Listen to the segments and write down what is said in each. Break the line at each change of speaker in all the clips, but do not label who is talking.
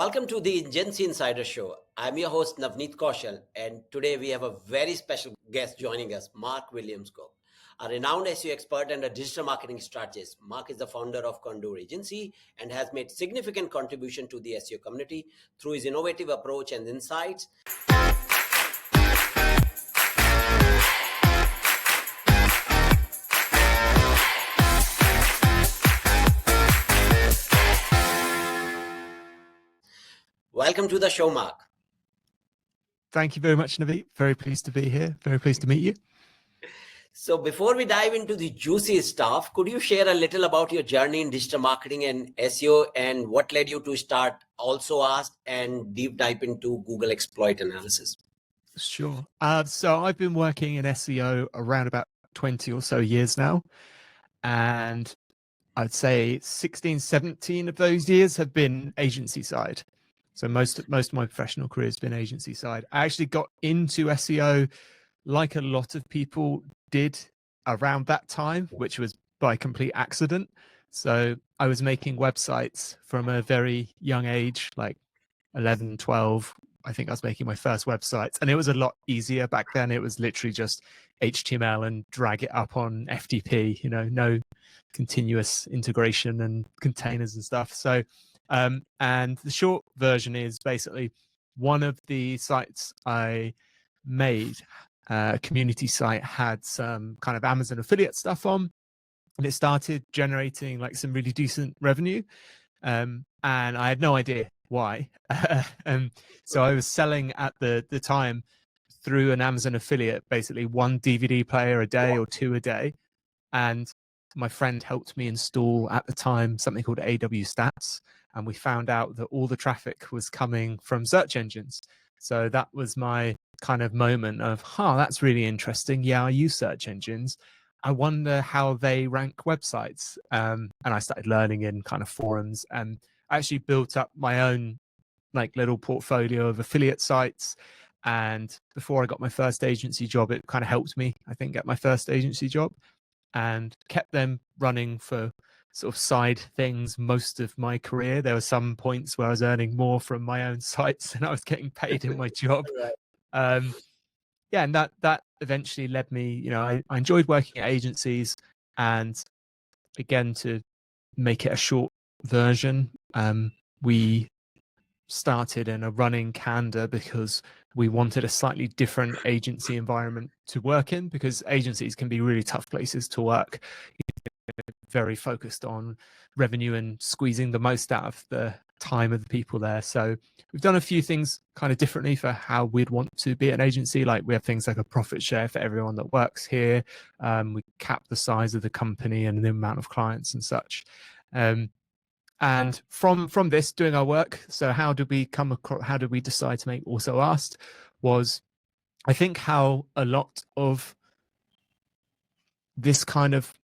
Welcome to the Agency Insider Show. I'm your host Navneet Kaushal, and today we have a very special guest joining us, Mark Williams-Cook, a renowned SEO expert and a digital marketing strategist. Mark is the founder of Contour Agency and has made significant contribution to the SEO community through his innovative approach and insights. Welcome to the show, Mark.
Thank you very much, Naveed. Very pleased to be here. Very pleased to meet you.
So before we dive into the juicy stuff, could you share a little about your journey in digital marketing and SEO and what led you to start AlsoAsked and deep dive into Google exploit analysis?
Sure. So I've been working in SEO around about 20 or so years now. And I'd say 16, 17 of those years have been agency side. So most of my professional career has been agency side. I actually got into SEO like a lot of people did around that time, which was by complete accident. So I was making websites from a very young age, like 11, 12. I think I was making my first websites, and it was a lot easier back then. It was literally just HTML and drag it up on FTP, no continuous integration and containers and stuff. So, and the short version is basically one of the sites I made, a community site, had some kind of Amazon affiliate stuff on, and it started generating like some really decent revenue. And I had no idea why. So I was selling at the time through an Amazon affiliate, basically one DVD player a day or two a day. And my friend helped me install at the time something called AW Stats. And we found out that all the traffic was coming from search engines. So that was my kind of moment of, that's really interesting. Yeah, I use search engines. I wonder how they rank websites. And I started learning in kind of forums, and I actually built up my own like little portfolio of affiliate sites. And before I got my first agency job, it kind of helped me, I think, get my first agency job, and kept them running for sort of side things most of my career. There were some points where I was earning more from my own sites than I was getting paid in my job. Yeah, and that eventually led me, I enjoyed working at agencies. And again, to make it a short version, we started in a running candor because we wanted a slightly different agency environment to work in, because agencies can be really tough places to work. Very focused on revenue and squeezing the most out of the time of the people there. So we've done a few things kind of differently for how we'd want to be an agency. Like we have things like a profit share for everyone that works here. We cap the size of the company and the amount of clients and such. And from this, doing our work, so how did we decide to make AlsoAsked, was I think how a lot of this kind of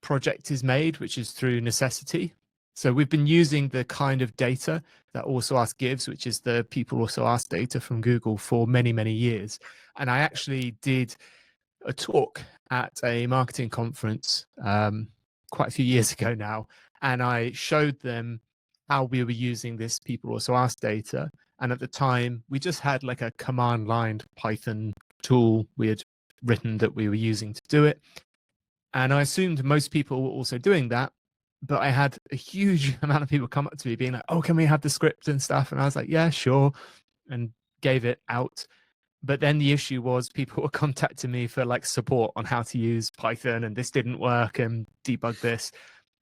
project is made, which is through necessity. So we've been using the kind of data that AlsoAsked gives, which is the people AlsoAsked data from Google, for many, many years. And I actually did a talk at a marketing conference quite a few years ago now, and I showed them how we were using this people AlsoAsked data. And at the time, we just had like a command line Python tool we had written that we were using to do it. And I assumed most people were also doing that, but I had a huge amount of people come up to me being like, "Oh, can we have the script and stuff?" And I was like, "Yeah, sure," and gave it out. But then the issue was people were contacting me for like support on how to use Python, and this didn't work, and debug this.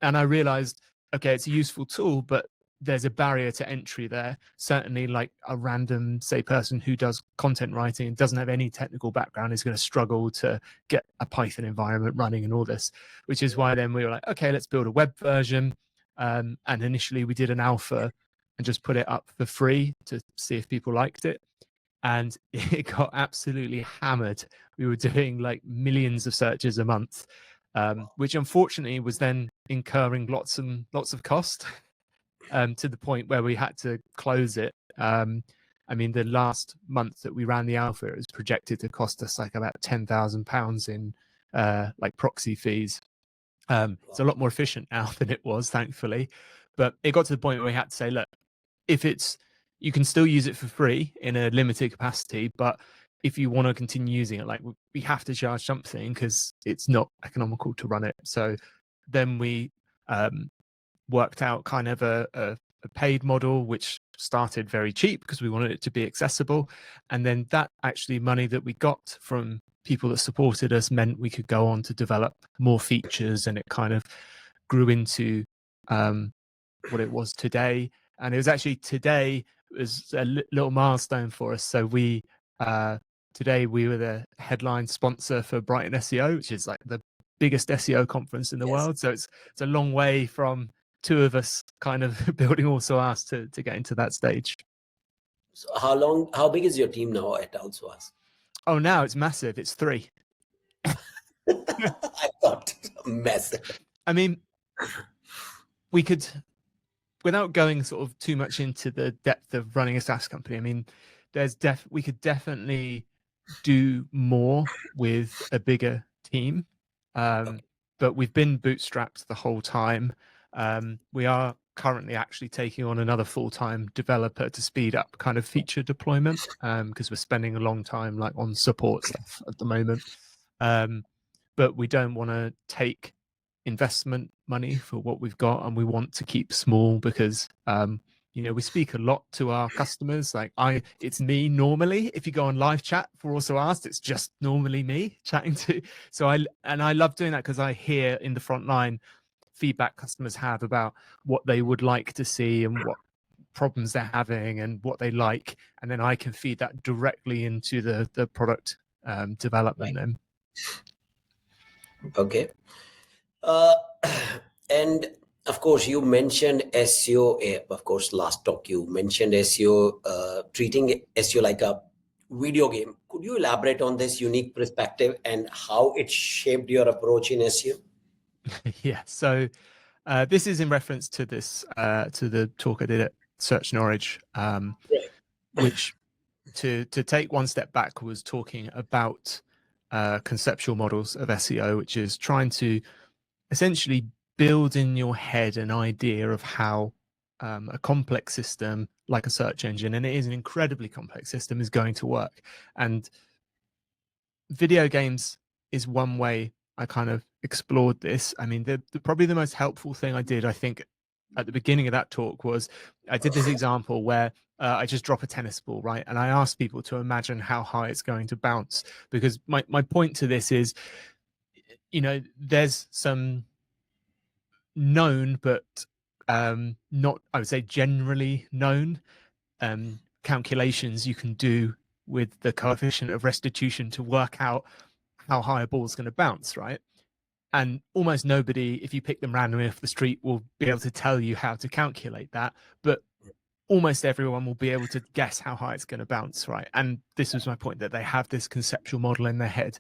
And I realized, okay, it's a useful tool, but there's a barrier to entry there. Certainly like a random, say, person who does content writing and doesn't have any technical background is going to struggle to get a Python environment running and all this, which is why then we were like, okay, let's build a web version. And initially we did an alpha and just put it up for free to see if people liked it. And it got absolutely hammered. We were doing like millions of searches a month, which unfortunately was then incurring lots of cost. To the point where we had to close it. I mean, the last month that we ran the alpha, it was projected to cost us like about £10,000 in like proxy fees. It's a lot more efficient now than it was, thankfully. But it got to the point where we had to say, look, if it's you can still use it for free in a limited capacity, but if you want to continue using it, like we have to charge something because it's not economical to run it. So then we worked out kind of a paid model, which started very cheap because we wanted it to be accessible. And then that actually money that we got from people that supported us meant we could go on to develop more features, and it kind of grew into what it was today. And it was actually today was a little milestone for us. So we today we were the headline sponsor for Brighton SEO, which is like the biggest SEO conference in the
Yes.
world. So it's a long way from two of us kind of building AlsoAsked to get into that stage.
So how big is your team now at AlsoAsked?
Oh, now it's massive. It's 3.
I thought massive.
I mean, we could, without going sort of too much into the depth of running a SaaS company, I mean, we could definitely do more with a bigger team. But we've been bootstrapped the whole time. We are currently actually taking on another full-time developer to speed up kind of feature deployment, because we're spending a long time like on support stuff at the moment. But we don't want to take investment money for what we've got, and we want to keep small because we speak a lot to our customers. Like it's me normally. If you go on live chat for AlsoAsked, it's just normally me chatting to. So I love doing that because I hear in the front line feedback customers have about what they would like to see and what problems they're having and what they like, and then I can feed that directly into the product development. Then
Okay. And of course, you mentioned SEO. Of course, last talk you mentioned SEO, treating SEO like a video game. Could you elaborate on this unique perspective and how it shaped your approach in SEO?
yeah. So this is in reference to this to the talk I did at Search Norwich,
Right.
which to take one step back was talking about conceptual models of SEO, which is trying to essentially build in your head an idea of how a complex system like a search engine, and it is an incredibly complex system, is going to work. And video games is one way I kind of explored this. I mean, probably the most helpful thing I did, I think, at the beginning of that talk was I did this example where I just drop a tennis ball, right? And I asked people to imagine how high it's going to bounce. Because my point to this is, there's some known, but not, I would say, generally known calculations you can do with the coefficient of restitution to work out how high a ball is going to bounce, right? And almost nobody, if you pick them randomly off the street, will be able to tell you how to calculate that. But almost everyone will be able to guess how high it's going to bounce, right? And this was my point, that they have this conceptual model in their head.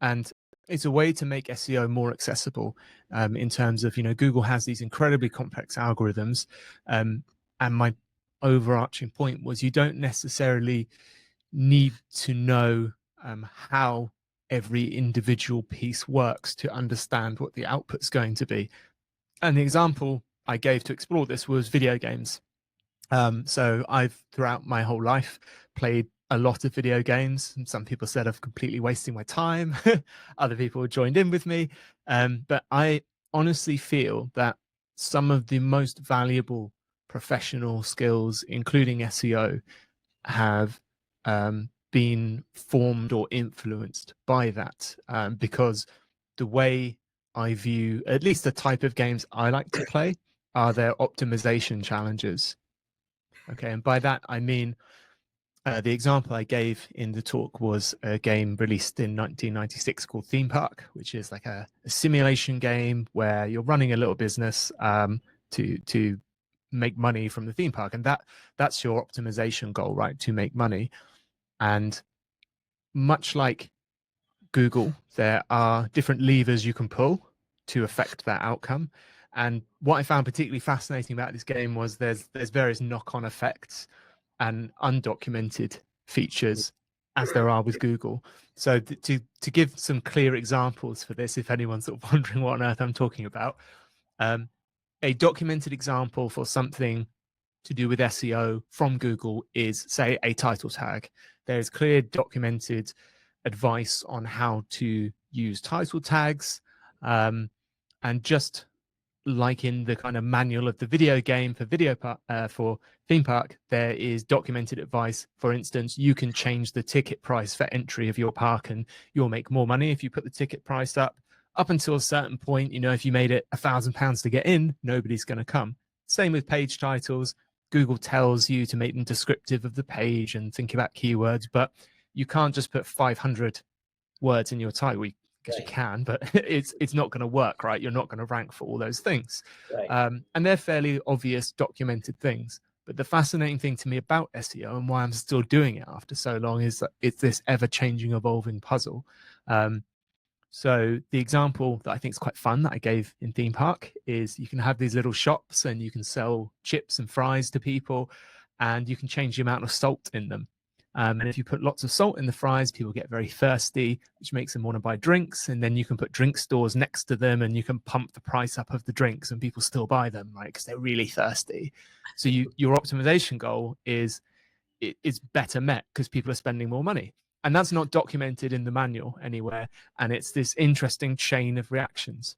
And it's a way to make SEO more accessible, in terms of, Google has these incredibly complex algorithms. And my overarching point was you don't necessarily need to know how every individual piece works to understand what the output's going to be. And the example I gave to explore this was video games. So I've, throughout my whole life, played a lot of video games. And some people said I've completely wasting my time. Other people joined in with me. But I honestly feel that some of the most valuable professional skills, including SEO, have been formed or influenced by that, because the way I view at least the type of games I like to play are their optimization challenges. Okay, and by that I mean the example I gave in the talk was a game released in 1996 called Theme Park, which is like a simulation game where you're running a little business to make money from the theme park, and that's your optimization goal, right? To make money. And much like Google, there are different levers you can pull to affect that outcome. And what I found particularly fascinating about this game was there's various knock-on effects and undocumented features, as there are with Google. So to give some clear examples for this, if anyone's sort of wondering what on earth I'm talking about, a documented example for something to do with SEO from Google is, say, a title tag. There's clear documented advice on how to use title tags, and just like in the kind of manual of the video game for for theme park, there is documented advice. For instance, you can change the ticket price for entry of your park and you'll make more money if you put the ticket price up until a certain point. You know, if you made it £1,000 to get in, nobody's going to come. Same with page titles. Google tells you to make them descriptive of the page and think about keywords, but you can't just put 500 words in your title. Because you can, but it's not going to work, right? You're not going to rank for all those things. And they're fairly obvious documented things. But the fascinating thing to me about SEO and why I'm still doing it after so long is that it's this ever-changing, evolving puzzle. So the example that I think is quite fun that I gave in theme park is you can have these little shops and you can sell chips and fries to people, and you can change the amount of salt in them. And if you put lots of salt in the fries, people get very thirsty, which makes them want to buy drinks. And then you can put drink stores next to them and you can pump the price up of the drinks and people still buy them, right? Because they're really thirsty. So your optimization goal is better met because people are spending more money. And that's not documented in the manual anywhere. And it's this interesting chain of reactions.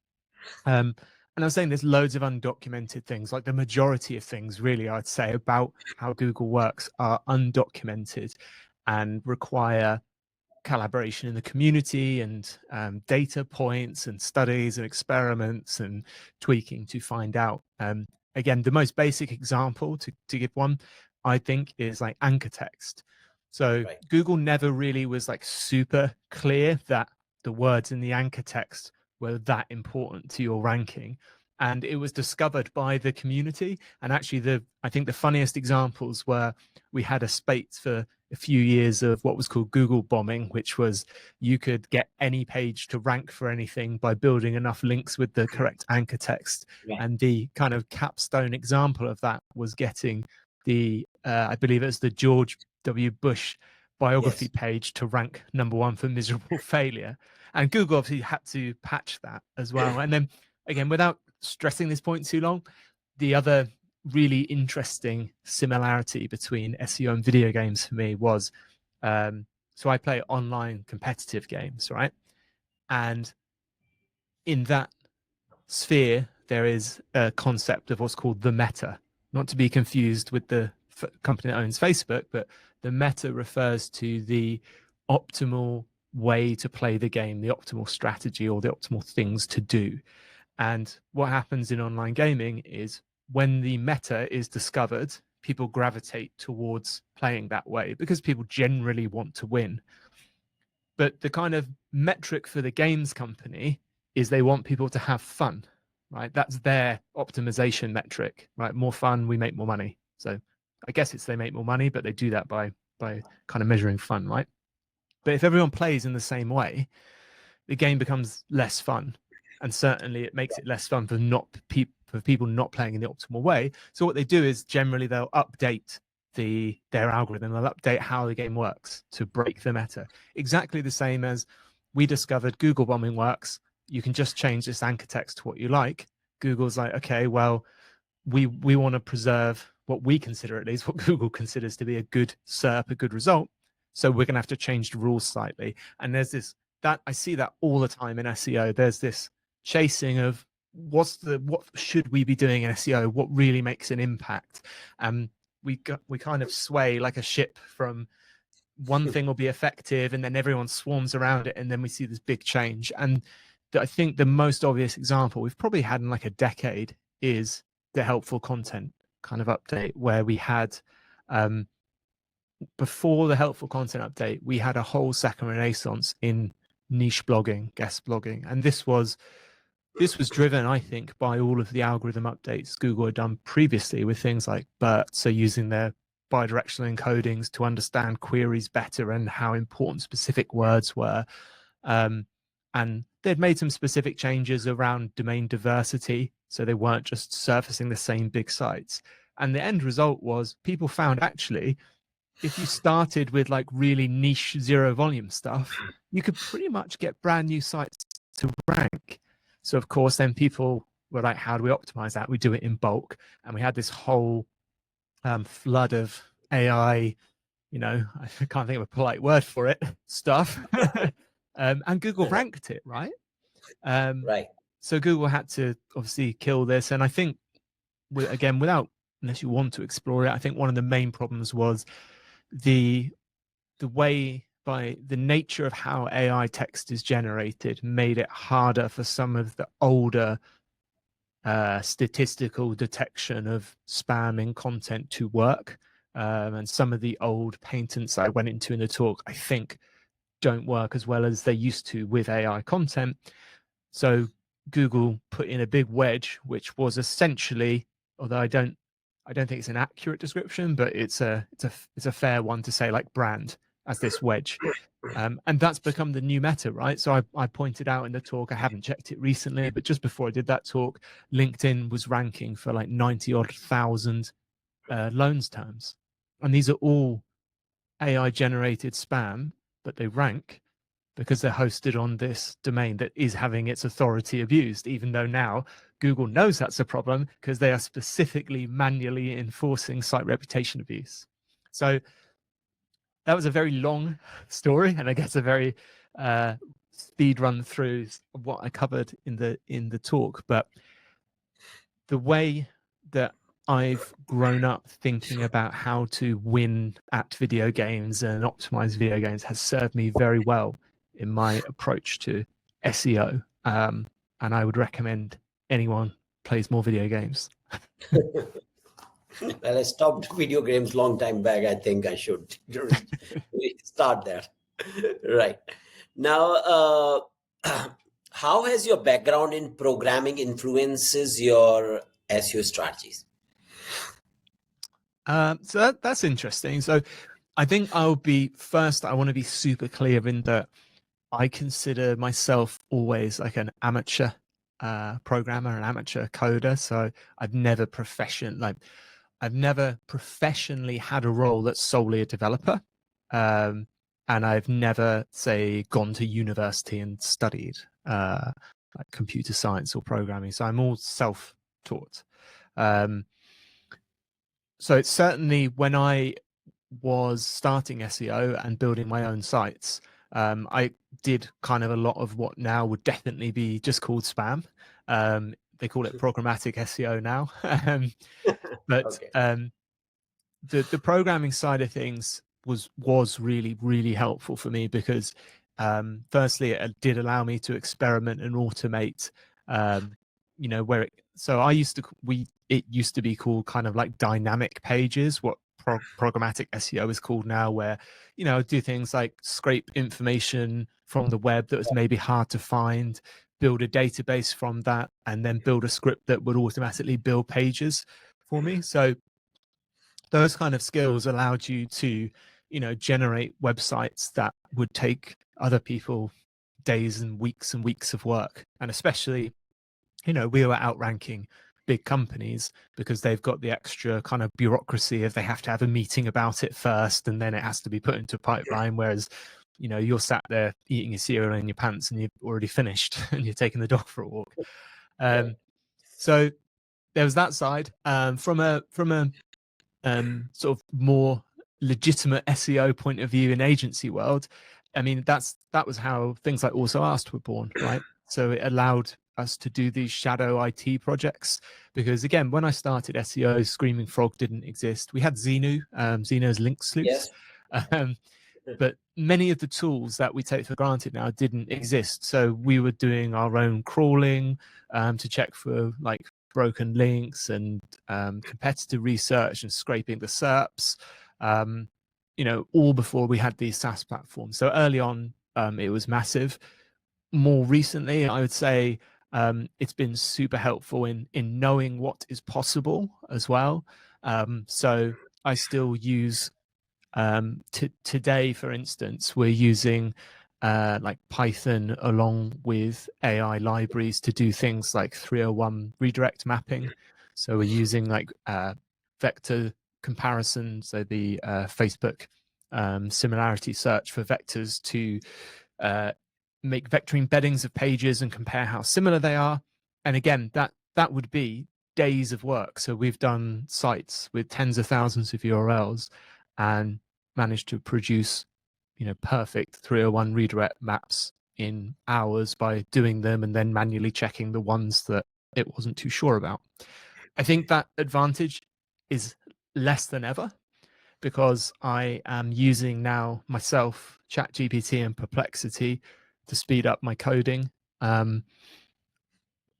And I'm saying there's loads of undocumented things, like the majority of things, really, I'd say, about how Google works are undocumented and require collaboration in the community and data points and studies and experiments and tweaking to find out. Again, the most basic example to give one, I think, is like anchor text. So Google never really was like super clear that the words in the anchor text were that important to your ranking. And it was discovered by the community. And actually, I think the funniest examples were we had a spate for a few years of what was called Google bombing, which was you could get any page to rank for anything by building enough links with the correct anchor text. And the kind of capstone example of that was getting I believe it was the George W. Bush biography page to rank #1 for miserable failure. And Google obviously had to patch that as well. And then again, without stressing this point too long, the other really interesting similarity between SEO and video games for me was, so I play online competitive games, right? And in that sphere, there is a concept of what's called the meta, not to be confused with the company that owns Facebook, but the meta refers to the optimal way to play the game, the optimal strategy or the optimal things to do. And what happens in online gaming is when the meta is discovered, people gravitate towards playing that way because people generally want to win. But the kind of metric for the games company is they want people to have fun, right? That's their optimization metric, right? More fun, we make more money. So I guess it's they make more money, but they do that by kind of measuring fun, right? But if everyone plays in the same way, the game becomes less fun. And certainly it makes it less fun for people not playing in the optimal way. So what they do is generally they'll update their algorithm. They'll update how the game works to break the meta. Exactly the same as we discovered Google bombing works. You can just change this anchor text to what you like. Google's like, okay, well, we want to preserve what we consider, at least what Google considers to be a good SERP, a good result. So we're going to have to change the rules slightly. And there's this, that I see that all the time in SEO. There's this chasing of what should we be doing in SEO? What really makes an impact? We kind of sway like a ship from one thing will be effective and then everyone swarms around it. And then we see this big change. And I think the most obvious example we've probably had in like a decade is the helpful content kind of update, where we had, before the helpful content update, we had a whole second renaissance in niche blogging, guest blogging. And this was driven, I think, by all of the algorithm updates Google had done previously with things like BERT, so using their bidirectional encodings to understand queries better and how important specific words were. And they'd made some specific changes around domain diversity, so they weren't just surfacing the same big sites. And the end result was people found actually, if you started with like really niche zero volume stuff, you could pretty much get brand new sites to rank. So of course, then people were like, how do we optimize that? We do it in bulk. And we had this whole flood of AI, I can't think of a polite word for it, stuff. And Google ranked it, right?
Right.
So Google had to obviously kill this. And I think, again, unless you want to explore it, I think one of the main problems was the way, by the nature of how AI text is generated, made it harder for some of the older statistical detection of spam in content to work. And some of the old patents I went into in the talk, I think, don't work as well as they used to with AI content. So Google put in a big wedge, which was essentially, although I don't think it's an accurate description, but it's a fair one to say, like, brand as this wedge. And that's become the new meta, right? So I pointed out in the talk, I haven't checked it recently, but just before I did that talk, LinkedIn was ranking for like 90 odd thousand loans terms. And these are all AI generated spam, but they rank because they're hosted on this domain that is having its authority abused, even though now Google knows that's a problem because they are specifically manually enforcing site reputation abuse. So that was a very long story, and I guess a very speed run through of what I covered in the talk. But the way that I've grown up thinking about how to win at video games and optimize video games has served me very well in my approach to SEO. And I would recommend anyone plays more video games.
Well, I stopped video games long time back. I think I should start there. Right. Now, how has your background in programming influences your SEO strategies?
So that's interesting. So I think I want to be super clear in that I consider myself always like an amateur programmer, an amateur coder. So I've never professionally had a role that's solely a developer. And I've never, say, gone to university and studied like computer science or programming. So I'm all self-taught. So it's certainly when I was starting SEO and building my own sites, I did kind of a lot of what now would definitely be just called spam. They call it programmatic SEO now. But
Okay.
the programming side of things was really, really helpful for me because firstly, it did allow me to experiment and automate, where it used to be called kind of like dynamic pages, what programmatic SEO is called now, where do things like scrape information from the web that was maybe hard to find, build a database from that, and then build a script that would automatically build pages for me. So those kind of skills allowed you to generate websites that would take other people days and weeks of work. And especially, we were outranking big companies because they've got the extra kind of bureaucracy if they have to have a meeting about it first and then it has to be put into a pipeline, whereas you're sat there eating your cereal in your pants and you've already finished and you're taking the dog for a walk.
Right.
So there was that side. From a sort of more legitimate SEO point of view in agency world, I mean, that was how things like AlsoAsked were born, right? So it allowed us to do these shadow IT projects because, again, when I started SEO, Screaming Frog didn't exist. We had Xenu, Xenu's link sleuth,
Yes.
um, but many of the tools that we take for granted now didn't exist. So we were doing our own crawling to check for like broken links and competitor research and scraping the SERPs, all before we had these SaaS platforms. So early on, it was massive. More recently, I would say it's been super helpful in knowing what is possible as well. So I still use today, for instance, we're using like Python along with AI libraries to do things like 301 redirect mapping. So we're using like vector comparison, so the Facebook similarity search for vectors to make vector embeddings of pages and compare how similar they are. And again, that would be days of work. So we've done sites with tens of thousands of URLs and managed to produce, perfect 301 redirect maps in hours by doing them and then manually checking the ones that it wasn't too sure about. I think that advantage is less than ever because I am using now myself ChatGPT and Perplexity to speed up my coding.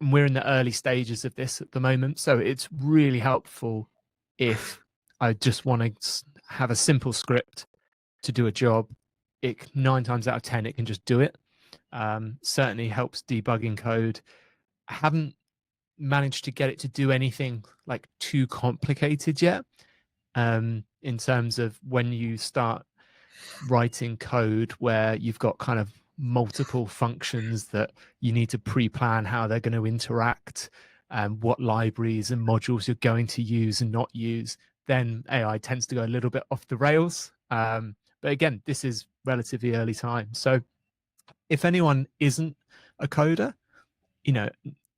We're in the early stages of this at the moment, so it's really helpful if I just want to have a simple script to do a job. 9 times out of 10 it can just do it. Certainly helps debugging code. I haven't managed to get it to do anything like too complicated yet, in terms of when you start writing code where you've got kind of multiple functions that you need to pre-plan how they're going to interact and what libraries and modules you're going to use and not use, then AI tends to go a little bit off the rails. But again, this is relatively early time. So if anyone isn't a coder,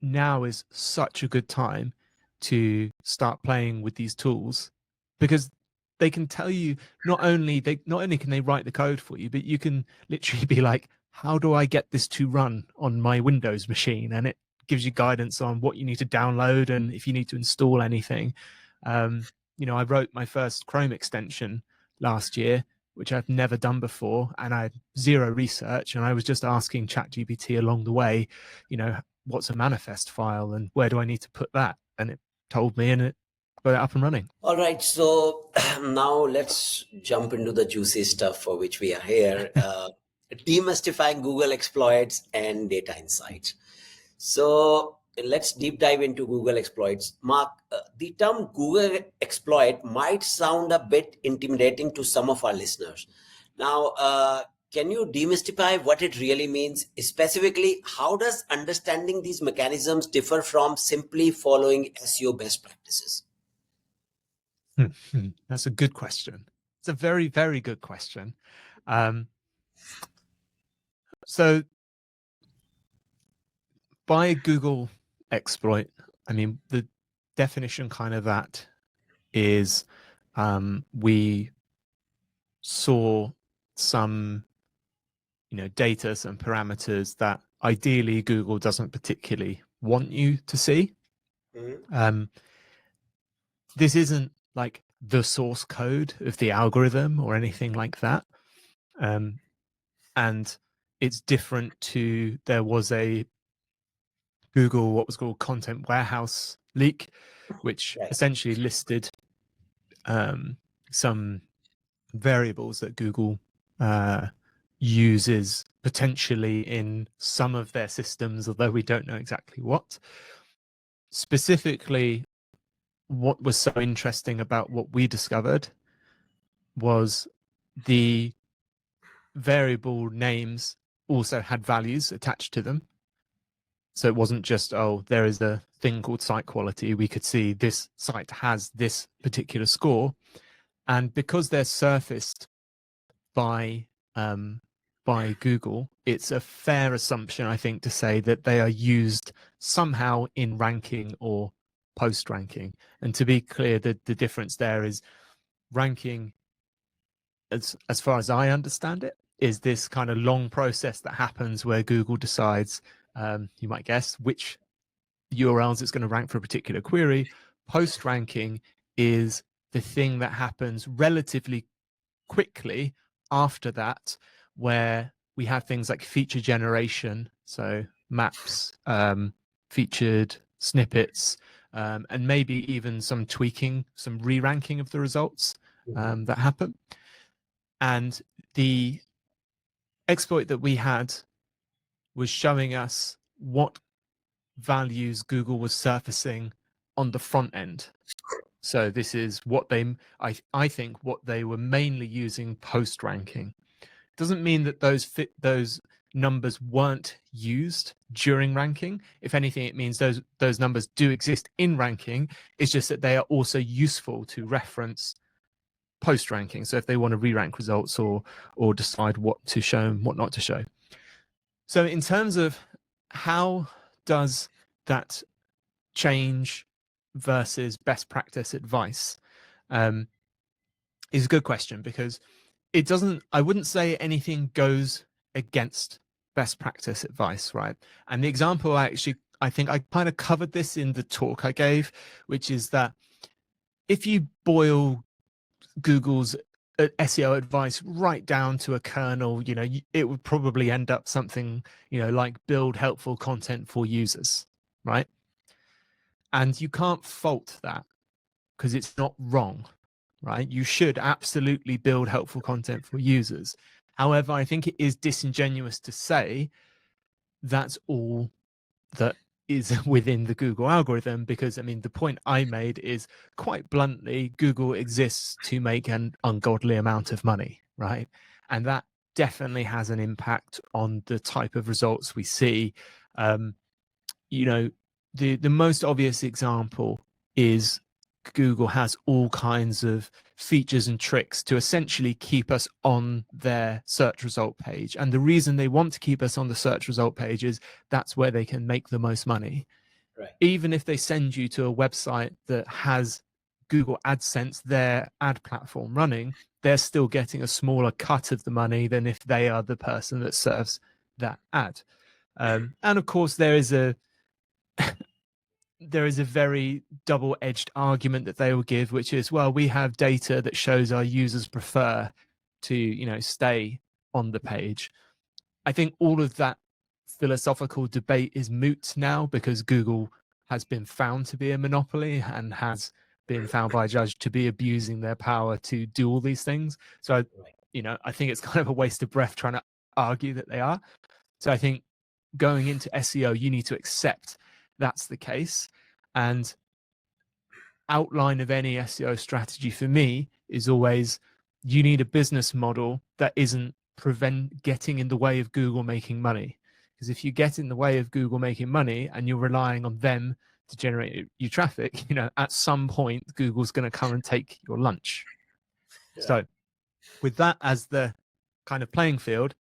now is such a good time to start playing with these tools because they can tell you not only can they write the code for you, but you can literally be like, how do I get this to run on my Windows machine? And it gives you guidance on what you need to download and if you need to install anything. I wrote my first Chrome extension last year, which I've never done before, and I had zero research, and I was just asking ChatGPT along the way, what's a manifest file and where do I need to put that? And it told me and it got it up and running.
All right, so now let's jump into the juicy stuff for which we are here. Demystifying Google exploits and data insights. So let's deep dive into Google exploits. Mark, the term Google exploit might sound a bit intimidating to some of our listeners. Now, can you demystify what it really means? Specifically, how does understanding these mechanisms differ from simply following SEO best practices?
That's a good question. It's a very, very good question. So by Google exploit, I mean, the definition kind of that is we saw some, data, some parameters that ideally Google doesn't particularly want you to see. Mm-hmm. This isn't like the source code of the algorithm or anything like that. And it's different to, there was a Google, what was called content warehouse leak, which essentially listed some variables that Google uses potentially in some of their systems, although we don't know exactly what. Specifically, what was so interesting about what we discovered was the variable names also had values attached to them. So it wasn't just, oh, there is a thing called site quality. We could see this site has this particular score. And because they're surfaced by Google, it's a fair assumption, I think, to say that they are used somehow in ranking or post ranking. And to be clear, the difference there is ranking, as far as I understand it, is this kind of long process that happens where Google decides, you might guess, which URLs it's going to rank for a particular query. Post ranking is the thing that happens relatively quickly after that, where we have things like feature generation, so maps, featured snippets, and maybe even some tweaking, some re-ranking of the results that happen. And the exploit that we had was showing us what values Google was surfacing on the front end. So this is what I think what they were mainly using post ranking. Doesn't mean that those numbers weren't used during ranking. If anything, it means those numbers do exist in ranking. It's just that they are also useful to reference post ranking. So if they want to re-rank results or decide what to show and what not to show. So in terms of how does that change versus best practice advice is a good question, because it doesn't, I wouldn't say anything goes against best practice advice, right? And the example I think I kind of covered this in the talk I gave, which is that if you boil Google's SEO advice right down to a kernel, it would probably end up something, like build helpful content for users, right? And you can't fault that because it's not wrong, right? You should absolutely build helpful content for users. However, I think it is disingenuous to say that's all that is within the Google algorithm, because I mean, the point I made is quite bluntly, Google exists to make an ungodly amount of money, right? And that definitely has an impact on the type of results we see. You know, the most obvious example is Google has all kinds of features and tricks to essentially keep us on their search result page. And the reason they want to keep us on the search result page is that's where they can make the most money.
Right.
Even if they send you to a website that has Google AdSense, their ad platform, running, they're still getting a smaller cut of the money than if they are the person that serves that ad. And of course, there is a very double-edged argument that they will give, which is, well, we have data that shows our users prefer to, stay on the page. I think all of that philosophical debate is moot now, because Google has been found to be a monopoly and has been found by a judge to be abusing their power to do all these things. So, I think it's kind of a waste of breath trying to argue that they are. So I think going into SEO, you need to accept that's the case. And outline of any SEO strategy for me is always, you need a business model that isn't getting in the way of Google making money. Because if you get in the way of Google making money and you're relying on them to generate you traffic, at some point Google's going to come and take your lunch.
Right.
So with that as the kind of playing field,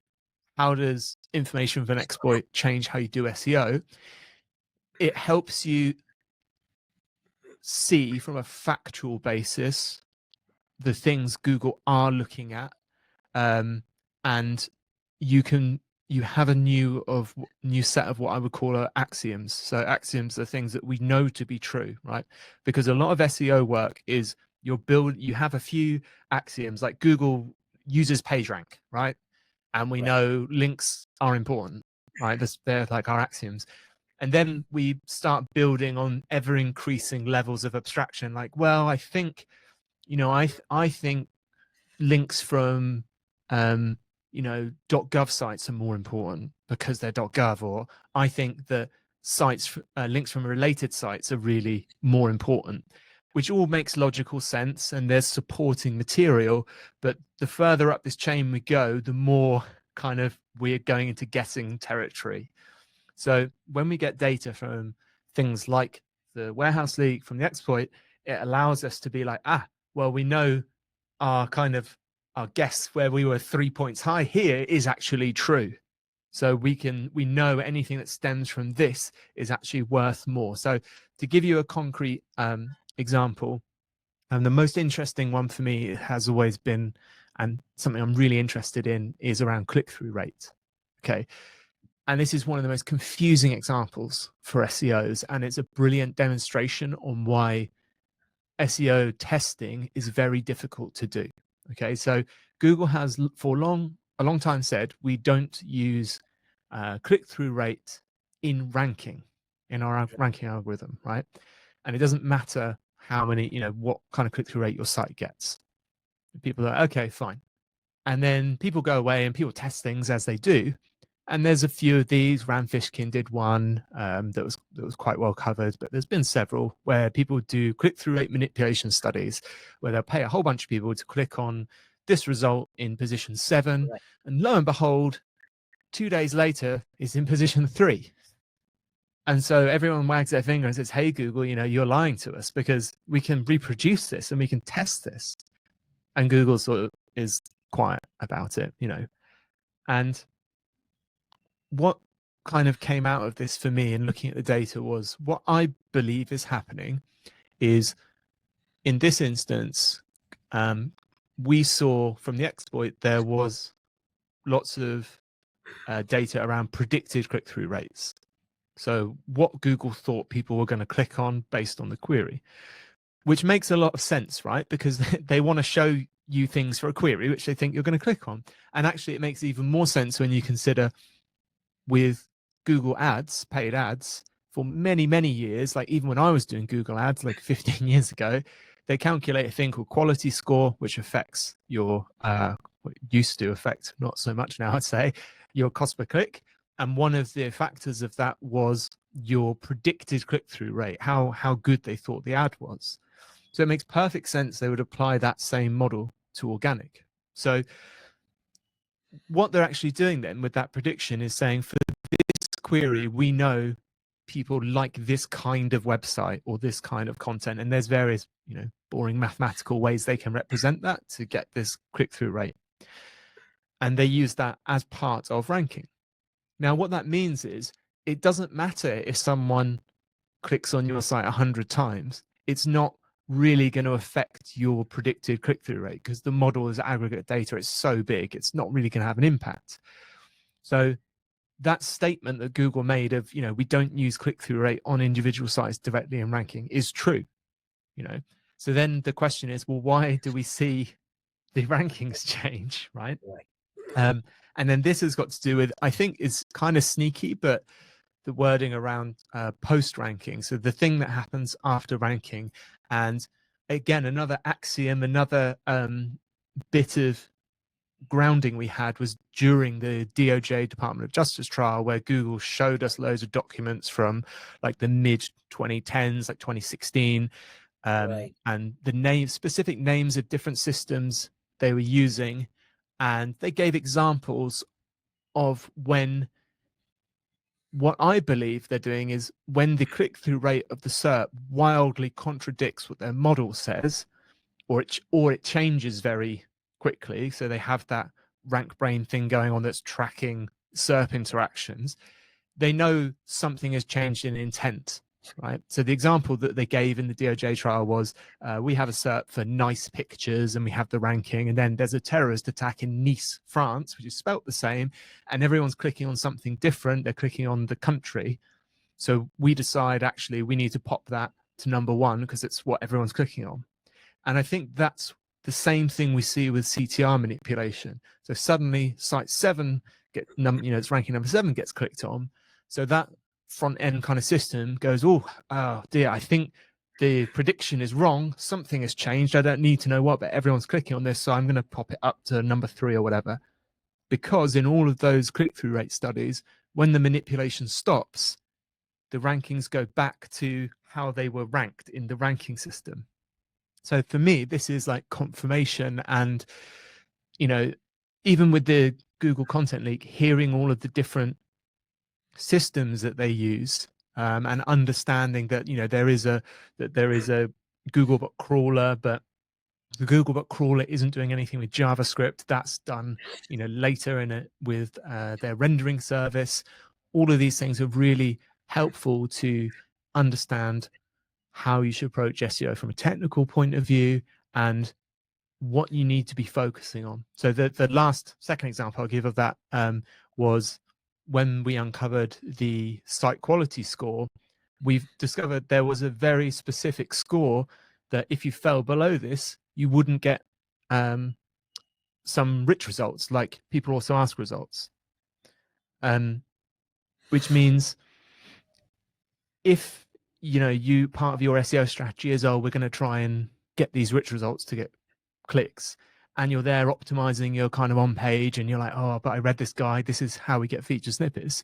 how does information with an exploit change how you do SEO? It helps you see from a factual basis the things Google are looking at, and you have a new set of what I would call axioms. So axioms are things that we know to be true, right? Because a lot of SEO work is you have a few axioms, like Google uses PageRank, right? And we know links are important, right? They're like our axioms. And then we start building on ever increasing levels of abstraction. Like, well, I think, I think links from, .gov sites are more important because they're .gov, or I think that links from related sites are really more important, which all makes logical sense, and there's supporting material. But the further up this chain we go, the more kind of we're going into guessing territory. So when we get data from things like the warehouse leak, from the exploit, it allows us to be like, well, we know our guess where we were 3 points high here is actually true. So we know anything that stems from this is actually worth more. So to give you a concrete example, the most interesting one for me has always been, and something I'm really interested in, is around click-through rate. Okay. And this is one of the most confusing examples for SEOs. And it's a brilliant demonstration on why SEO testing is very difficult to do. Okay. So Google has for a long time said, we don't use click-through rate in ranking, in our ranking algorithm, right? And it doesn't matter how many, what kind of click-through rate your site gets. People are like, okay, fine. And then people go away and people test things as they do. And there's a few of these. Ram Fishkin did one that was quite well covered, but there's been several where people do click-through rate manipulation studies, where they'll pay a whole bunch of people to click on this result in position 7, and lo and behold, 2 days later, it's in position 3. And so everyone wags their finger and says, "Hey, Google, you're lying to us, because we can reproduce this and we can test this." And Google sort of is quiet about it, And what kind of came out of this for me in looking at the data was, what I believe is happening is in this instance, we saw from the exploit there was lots of data around predicted click-through rates. So what Google thought people were going to click on based on the query, which makes a lot of sense, right? Because they want to show you things for a query which they think you're going to click on. And actually, it makes even more sense when you consider with Google ads, paid ads, for many, many years, like even when I was doing Google ads like 15 years ago, they calculate a thing called quality score, which affects your, what used to affect, not so much now, I'd say, your cost per click. And one of the factors of that was your predicted click-through rate, how good they thought the ad was. So it makes perfect sense they would apply that same model to organic. So what they're actually doing then with that prediction is saying for this query, we know people like this kind of website or this kind of content. And there's various, boring mathematical ways they can represent that to get this click-through rate. And they use that as part of ranking. Now, what that means is it doesn't matter if someone clicks on your site 100 times. It's not really going to affect your predicted click-through rate because the model is aggregate data. It's so big, it's not really going to have an impact. So that statement that Google made of, we don't use click-through rate on individual sites directly in ranking is true, So then the question is, well, why do we see the rankings change, right? And then this has got to do with, I think it's kind of sneaky, but the wording around post ranking. So the thing that happens after ranking. And again, another axiom, another bit of grounding we had was during the DOJ Department of Justice trial, where Google showed us loads of documents from like the mid 2010s, like 2016, and the specific names of different systems they were using. And they gave examples of when what I believe they're doing is when the click-through rate of the SERP wildly contradicts what their model says, or it changes very quickly. So they have that rank brain thing going on that's tracking SERP interactions. They know something has changed in intent, right? So the example that they gave in the DOJ trial was we have a SERP for nice pictures and we have the ranking, and then there's a terrorist attack in Nice, France, which is spelt the same, and everyone's clicking on something different. They're clicking on the country. So we decide actually we need to pop that to number one because it's what everyone's clicking on. And I think that's the same thing we see with CTR manipulation. So suddenly site 7 it's ranking number 7 gets clicked on. So that front end kind of system goes, oh dear, I think the prediction is wrong. Something has changed. I don't need to know what, but everyone's clicking on this. So I'm going to pop it up to number 3 or whatever. Because in all of those click-through rate studies, when the manipulation stops, the rankings go back to how they were ranked in the ranking system. So for me, this is like confirmation. And, even with the Google Content Leak, hearing all of the different systems that they use and understanding that, there is a Googlebot crawler, but the Googlebot crawler isn't doing anything with JavaScript. That's done, later in it with their rendering service. All of these things are really helpful to understand how you should approach SEO from a technical point of view and what you need to be focusing on. So the second example I'll give of that was when we uncovered the site quality score. We've discovered there was a very specific score that if you fell below this, you wouldn't get some rich results, like people also ask results. Which means if part of your SEO strategy is, we're going to try and get these rich results to get clicks, and you're there optimizing your kind of on page, and you're like, oh, but I read this guide, this is how we get feature snippets.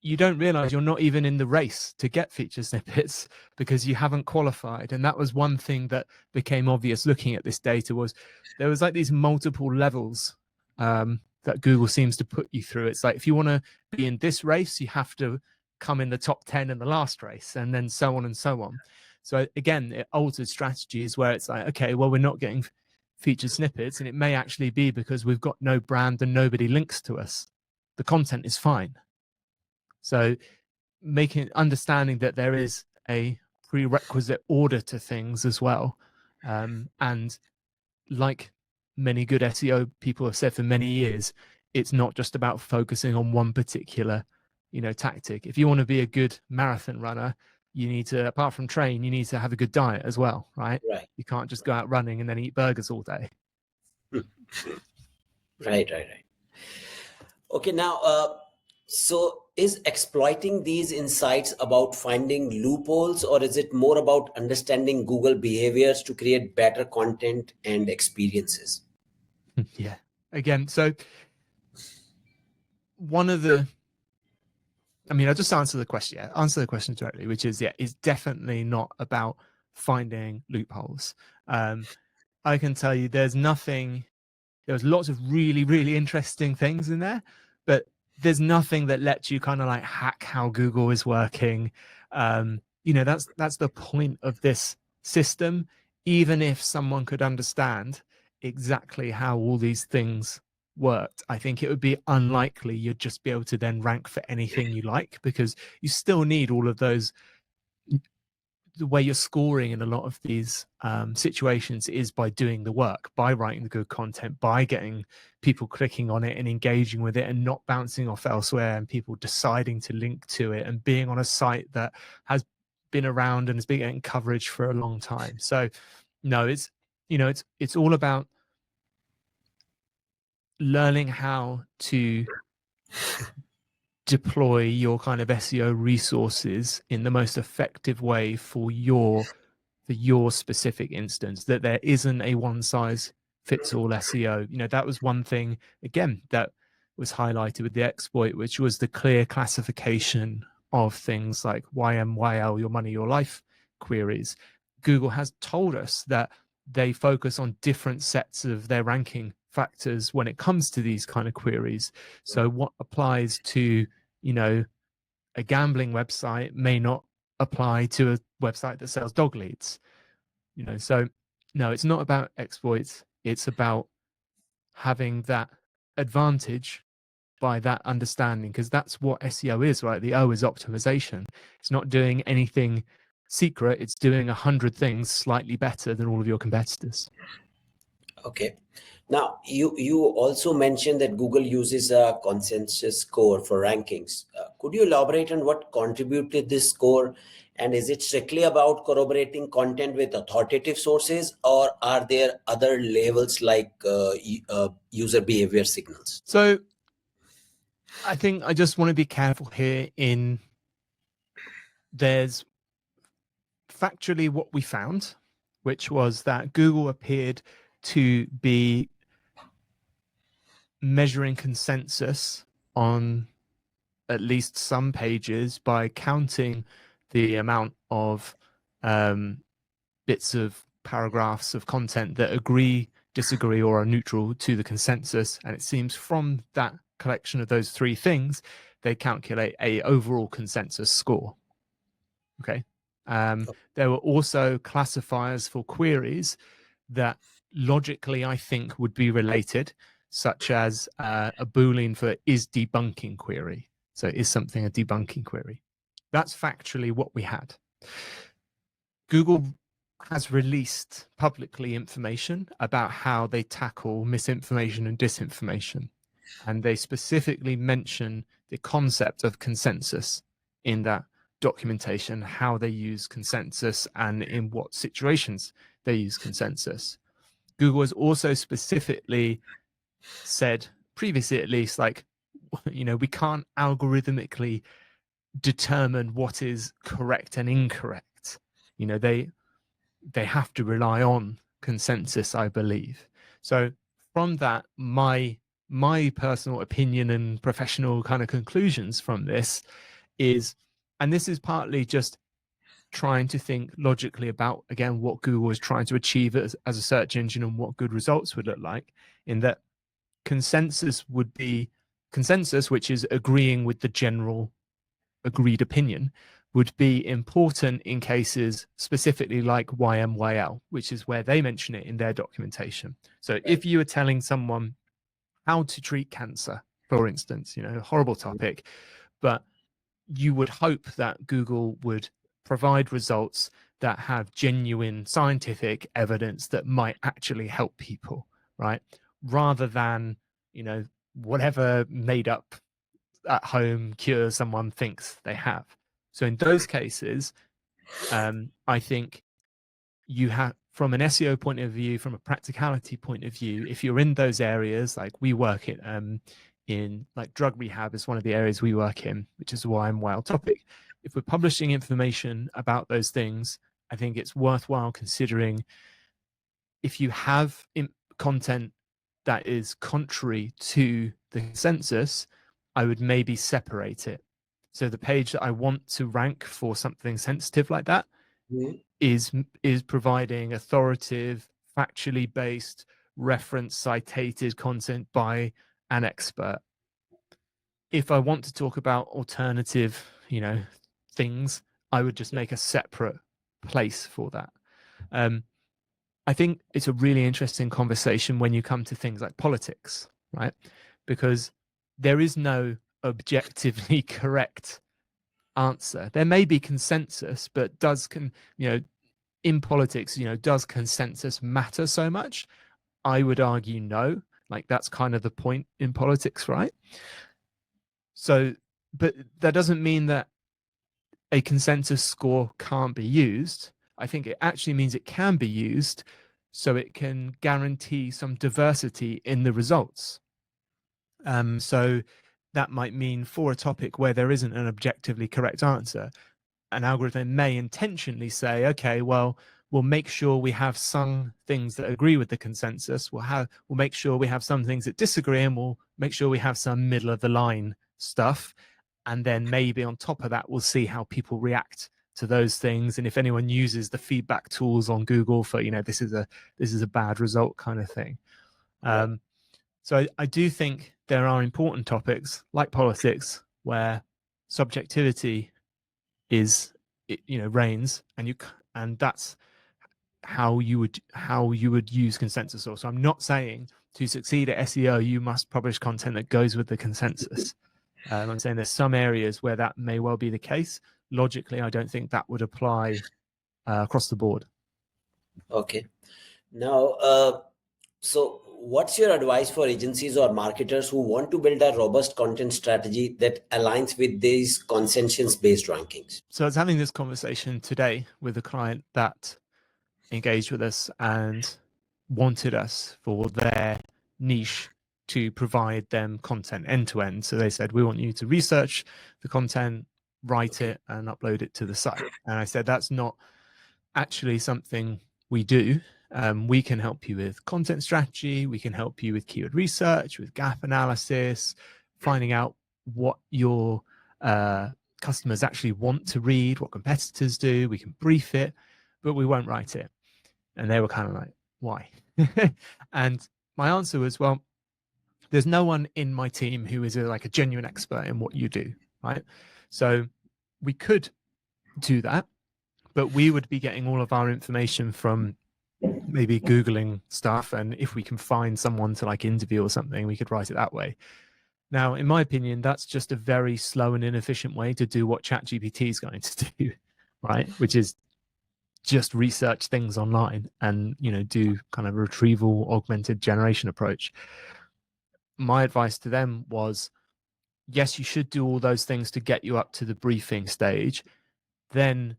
You don't realize you're not even in the race to get feature snippets because you haven't qualified. And that was one thing that became obvious looking at this data, was there was like these multiple levels that Google seems to put you through. It's like, if you want to be in this race, you have to come in the top 10 in the last race, and then so on and so on. So again, it altered strategies where it's like, okay, well, we're not getting featured snippets, and it may actually be because we've got no brand and nobody links to us. The content is fine. So understanding that there is a prerequisite order to things as well. And like many good SEO people have said for many years, it's not just about focusing on one particular, tactic. If you want to be a good marathon runner, you need to, apart from train, you need to have a good diet as well, right?
Right.
You can't just go out running and then eat burgers all day.
Right. Okay, now, so is exploiting these insights about finding loopholes, or is it more about understanding Google behaviors to create better content and experiences?
Yeah. Again, so one of the, I'll just answer the question. Yeah, answer the question directly, which is, yeah, it's definitely not about finding loopholes. I can tell you there's lots of really, really interesting things in there, but there's nothing that lets you kind of like hack how Google is working. That's the point of this system. Even if someone could understand exactly how all these things worked, I think it would be unlikely you'd just be able to then rank for anything you like, because you still need all of those. The way you're scoring in a lot of these situations is by doing the work, by writing the good content, by getting people clicking on it and engaging with it and not bouncing off elsewhere, and people deciding to link to it and being on a site that has been around and has been getting coverage for a long time. So no, it's all about learning how to deploy your kind of SEO resources in the most effective way for your specific instance, that there isn't a one size fits all SEO. That was one thing, again, that was highlighted with the exploit, which was the clear classification of things like YMYL, your money, your life queries. Google has told us that they focus on different sets of their ranking factors when it comes to these kind of queries. So what applies to, a gambling website may not apply to a website that sells dog leads. So no, it's not about exploits. It's about having that advantage by that understanding, because that's what SEO is, right? The O is optimization. It's not doing anything secret. It's doing 100 things slightly better than all of your competitors.
Okay. Now, you also mentioned that Google uses a consensus score for rankings. Could you elaborate on what contributed this score? And is it strictly about corroborating content with authoritative sources, or are there other levels like user behavior signals?
So I think I just want to be careful here there's factually what we found, which was that Google appeared to be measuring consensus on at least some pages by counting the amount of bits of paragraphs of content that agree, disagree, or are neutral to the consensus. And it seems from that collection of those three things, they calculate a overall consensus score. Okay. There were also classifiers for queries that logically I think would be related, such as a Boolean for is debunking query. So is something a debunking query? That's factually what we had. Google has released publicly information about how they tackle misinformation and disinformation. And they specifically mention the concept of consensus in that documentation, how they use consensus and in what situations they use consensus. Google has also specifically said, previously at least, like, we can't algorithmically determine what is correct and incorrect. They have to rely on consensus, I believe. So from that, my personal opinion and professional kind of conclusions from this is, and this is partly just trying to think logically about, again, what Google is trying to achieve as a search engine and what good results would look like, in that consensus would be consensus, which is agreeing with the general agreed opinion, would be important in cases specifically like YMYL, which is where they mention it in their documentation. So if you are telling someone how to treat cancer, for instance, a horrible topic, but you would hope that Google would provide results that have genuine scientific evidence that might actually help people, right? Rather than, whatever made up at home cure someone thinks they have. So in those cases, I think you have, from an SEO point of view, from a practicality point of view, if you're in those areas, like we work in like drug rehab is one of the areas we work in, which is why I'm wild topic. If we're publishing information about those things, I think it's worthwhile considering if you have content that is contrary to the consensus, I would maybe separate it. So the page that I want to rank for something sensitive like that is providing authoritative, factually based, reference cited content by an expert. If I want to talk about alternative, things, I would just make a separate place for that. I think it's a really interesting conversation when you come to things like politics, right? Because there is no objectively correct answer. There may be consensus, but in politics, does consensus matter so much? I would argue no. Like that's kind of the point in politics, right? So, but that doesn't mean that a consensus score can't be used. I think it actually means it can be used so it can guarantee some diversity in the results. So that might mean for a topic where there isn't an objectively correct answer, an algorithm may intentionally say, okay, well, we'll make sure we have some things that agree with the consensus. We'll make sure we have some things that disagree, and we'll make sure we have some middle of the line stuff. And then maybe on top of that, we'll see how people react to those things. And if anyone uses the feedback tools on Google for, this is a bad result kind of thing. So I do think there are important topics like politics where subjectivity reigns, and that's how you would use consensus. Also, I'm not saying to succeed at SEO you must publish content that goes with the consensus. I'm saying there's some areas where that may well be the case. Logically, I don't think that would apply across the board.
Okay. Now, so what's your advice for agencies or marketers who want to build a robust content strategy that aligns with these consensus-based rankings?
So I was having this conversation today with a client that engaged with us and wanted us for their niche to provide them content end to end. So they said, we want you to research the content, write it, and upload it to the site. And I said, that's not actually something we do. We can help you with content strategy. We can help you with keyword research, with gap analysis, finding out what your customers actually want to read, what competitors do. We can brief it, but we won't write it. And they were kind of like, why? And my answer was, well, there's no one in my team who is like a genuine expert in what you do, right? So we could do that, but we would be getting all of our information from maybe Googling stuff. And if we can find someone to like interview or something, we could write it that way. Now, in my opinion, that's just a very slow and inefficient way to do what ChatGPT is going to do, right? Which is just research things online and, do kind of retrieval augmented generation approach. My advice to them was, yes, you should do all those things to get you up to the briefing stage. Then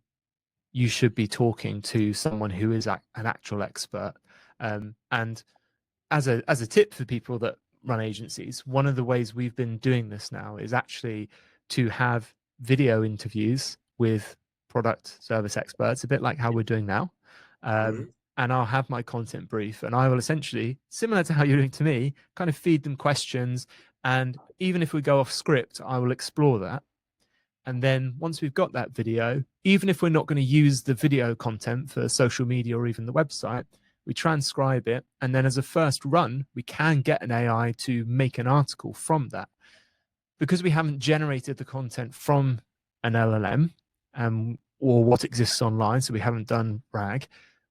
you should be talking to someone who is an actual expert. And as a tip for people that run agencies, one of the ways we've been doing this now is actually to have video interviews with product service experts, a bit like how we're doing now. And I'll have my content brief, and I will essentially, similar to how you're doing to me, kind of feed them questions. And even if we go off script, I will explore that. And then once we've got that video, even if we're not going to use the video content for social media or even the website, we transcribe it. And then as a first run, we can get an AI to make an article from that. Because we haven't generated the content from an LLM or what exists online, so we haven't done RAG,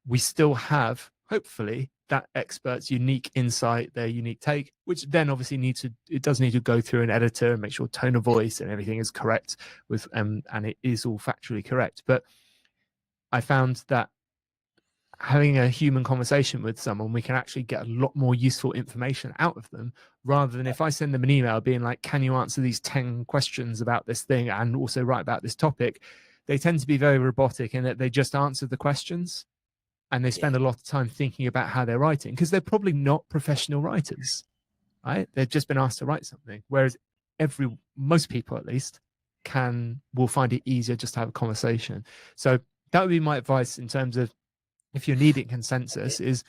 we still have, hopefully, that expert's unique insight, their unique take, which then obviously does need to go through an editor and make sure tone of voice and everything is correct with and it is all factually correct. But I found that having a human conversation with someone, we can actually get a lot more useful information out of them rather than if I send them an email being like, can you answer these 10 questions about this thing and also write about this topic? They tend to be very robotic in that they just answer the questions and they
Yeah,
spend a lot of time thinking about how they're writing because they're probably not professional writers, right? They've just been asked to write something. Whereas most people at least will find it easier just to have a conversation. So that would be my advice in terms of if you're needing consensus is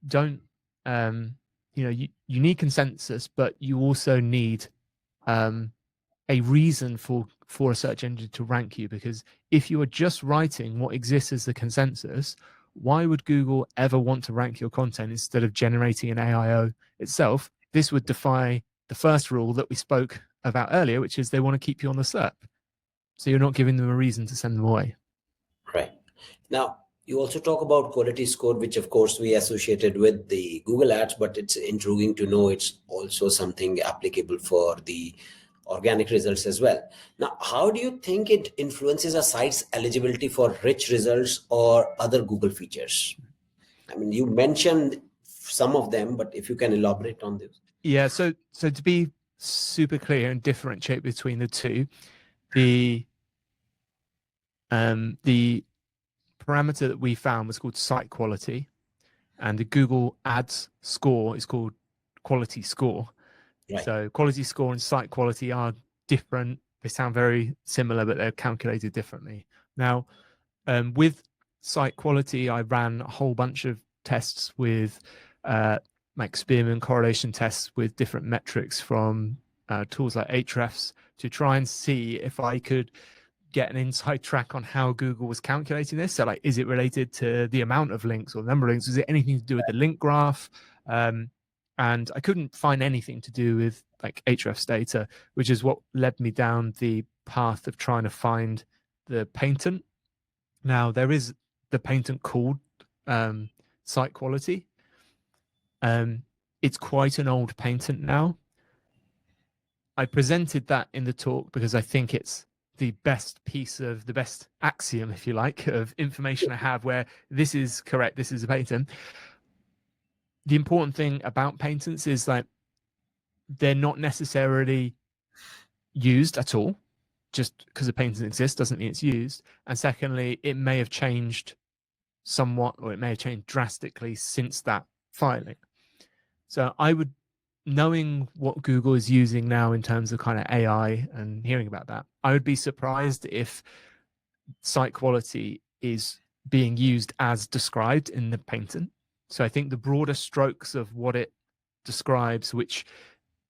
don't you need consensus, but you also need a reason for a search engine to rank you, because if you are just writing what exists as the consensus, why would Google ever want to rank your content instead of generating an AIO itself? This would defy the first rule that we spoke about earlier, which is they want to keep you on the SERP, so you're not giving them a reason to send them away.
right. Now, you also talk about quality score, which of course we associated with the Google Ads, but it's intriguing to know it's also something applicable for the organic results as well. Now, how do you think it influences a site's eligibility for rich results or other Google features? I mean, you mentioned some of them, but if you can elaborate on this.
Yeah, so to be super clear and differentiate between the two, the the parameter that we found was called site quality, and the Google Ads score is called quality score.
Right.
So quality score and site quality are different. They sound very similar, but they're calculated differently. Now, with site quality, I ran a whole bunch of tests with like Spearman correlation tests with different metrics from tools like Ahrefs to try and see if I could get an inside track on how Google was calculating this. So, like, is it related to the amount of links or the number of links? Is it anything to do with the link graph? And I couldn't find anything to do with like Ahrefs data, which is what led me down the path of trying to find the patent. Now, there is the patent called site quality. It's quite an old patent now. I presented that in the talk because I think it's the best axiom, if you like, of information I have where this is correct, this is a patent. The important thing about patents is that they're not necessarily used at all. Just because a patent exists doesn't mean it's used. And secondly, it may have changed somewhat, or it may have changed drastically since that filing. So knowing what Google is using now in terms of kind of AI and hearing about that, I would be surprised if site quality is being used as described in the patent. So I think the broader strokes of what it describes, which,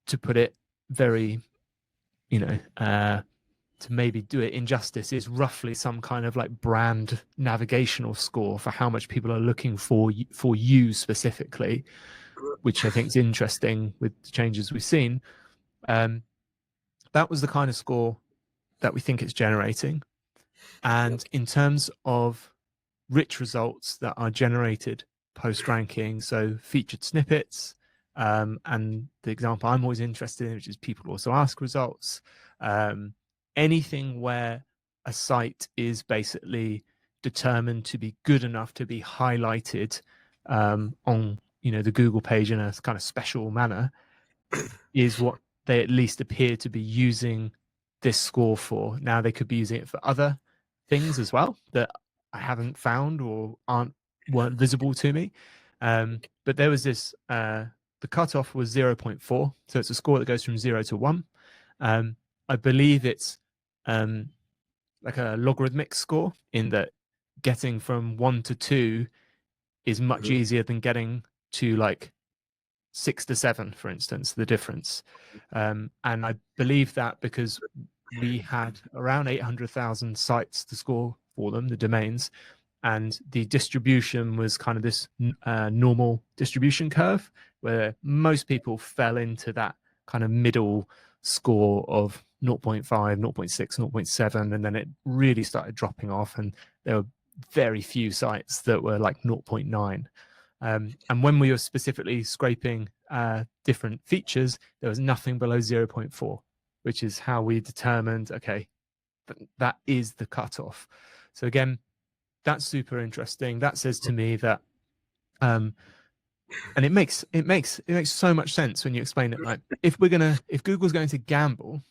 to put it very, to maybe do it injustice, is roughly some kind of like brand navigational score for how much people are looking for you specifically, which I think is interesting with the changes we've seen. That was the kind of score that we think it's generating. And
Okay.
in terms of rich results that are generated post ranking, so featured snippets, and the example I'm always interested in, which is people also ask results, anything where a site is basically determined to be good enough to be highlighted on the Google page in a kind of special manner is what they at least appear to be using this score for. Now they could be using it for other things as well that I haven't found or weren't visible to me. But there was this the cutoff was 0.4, so it's a score that goes from 0 to 1. I believe it's like a logarithmic score in that getting from 1 to 2 is much easier than getting to like 6 to 7, for instance, the difference. And I believe that because we had around 800,000 sites to score for them, the domains, and the distribution was kind of this normal distribution curve where most people fell into that kind of middle score of 0.5, 0.6, 0.7, and then it really started dropping off, and there were very few sites that were like 0.9. And when we were specifically scraping different features, there was nothing below 0.4, which is how we determined, okay, that is the cutoff. So again, that's super interesting. That says to me that, and it makes so much sense when you explain it. Like, if Google's going to gamble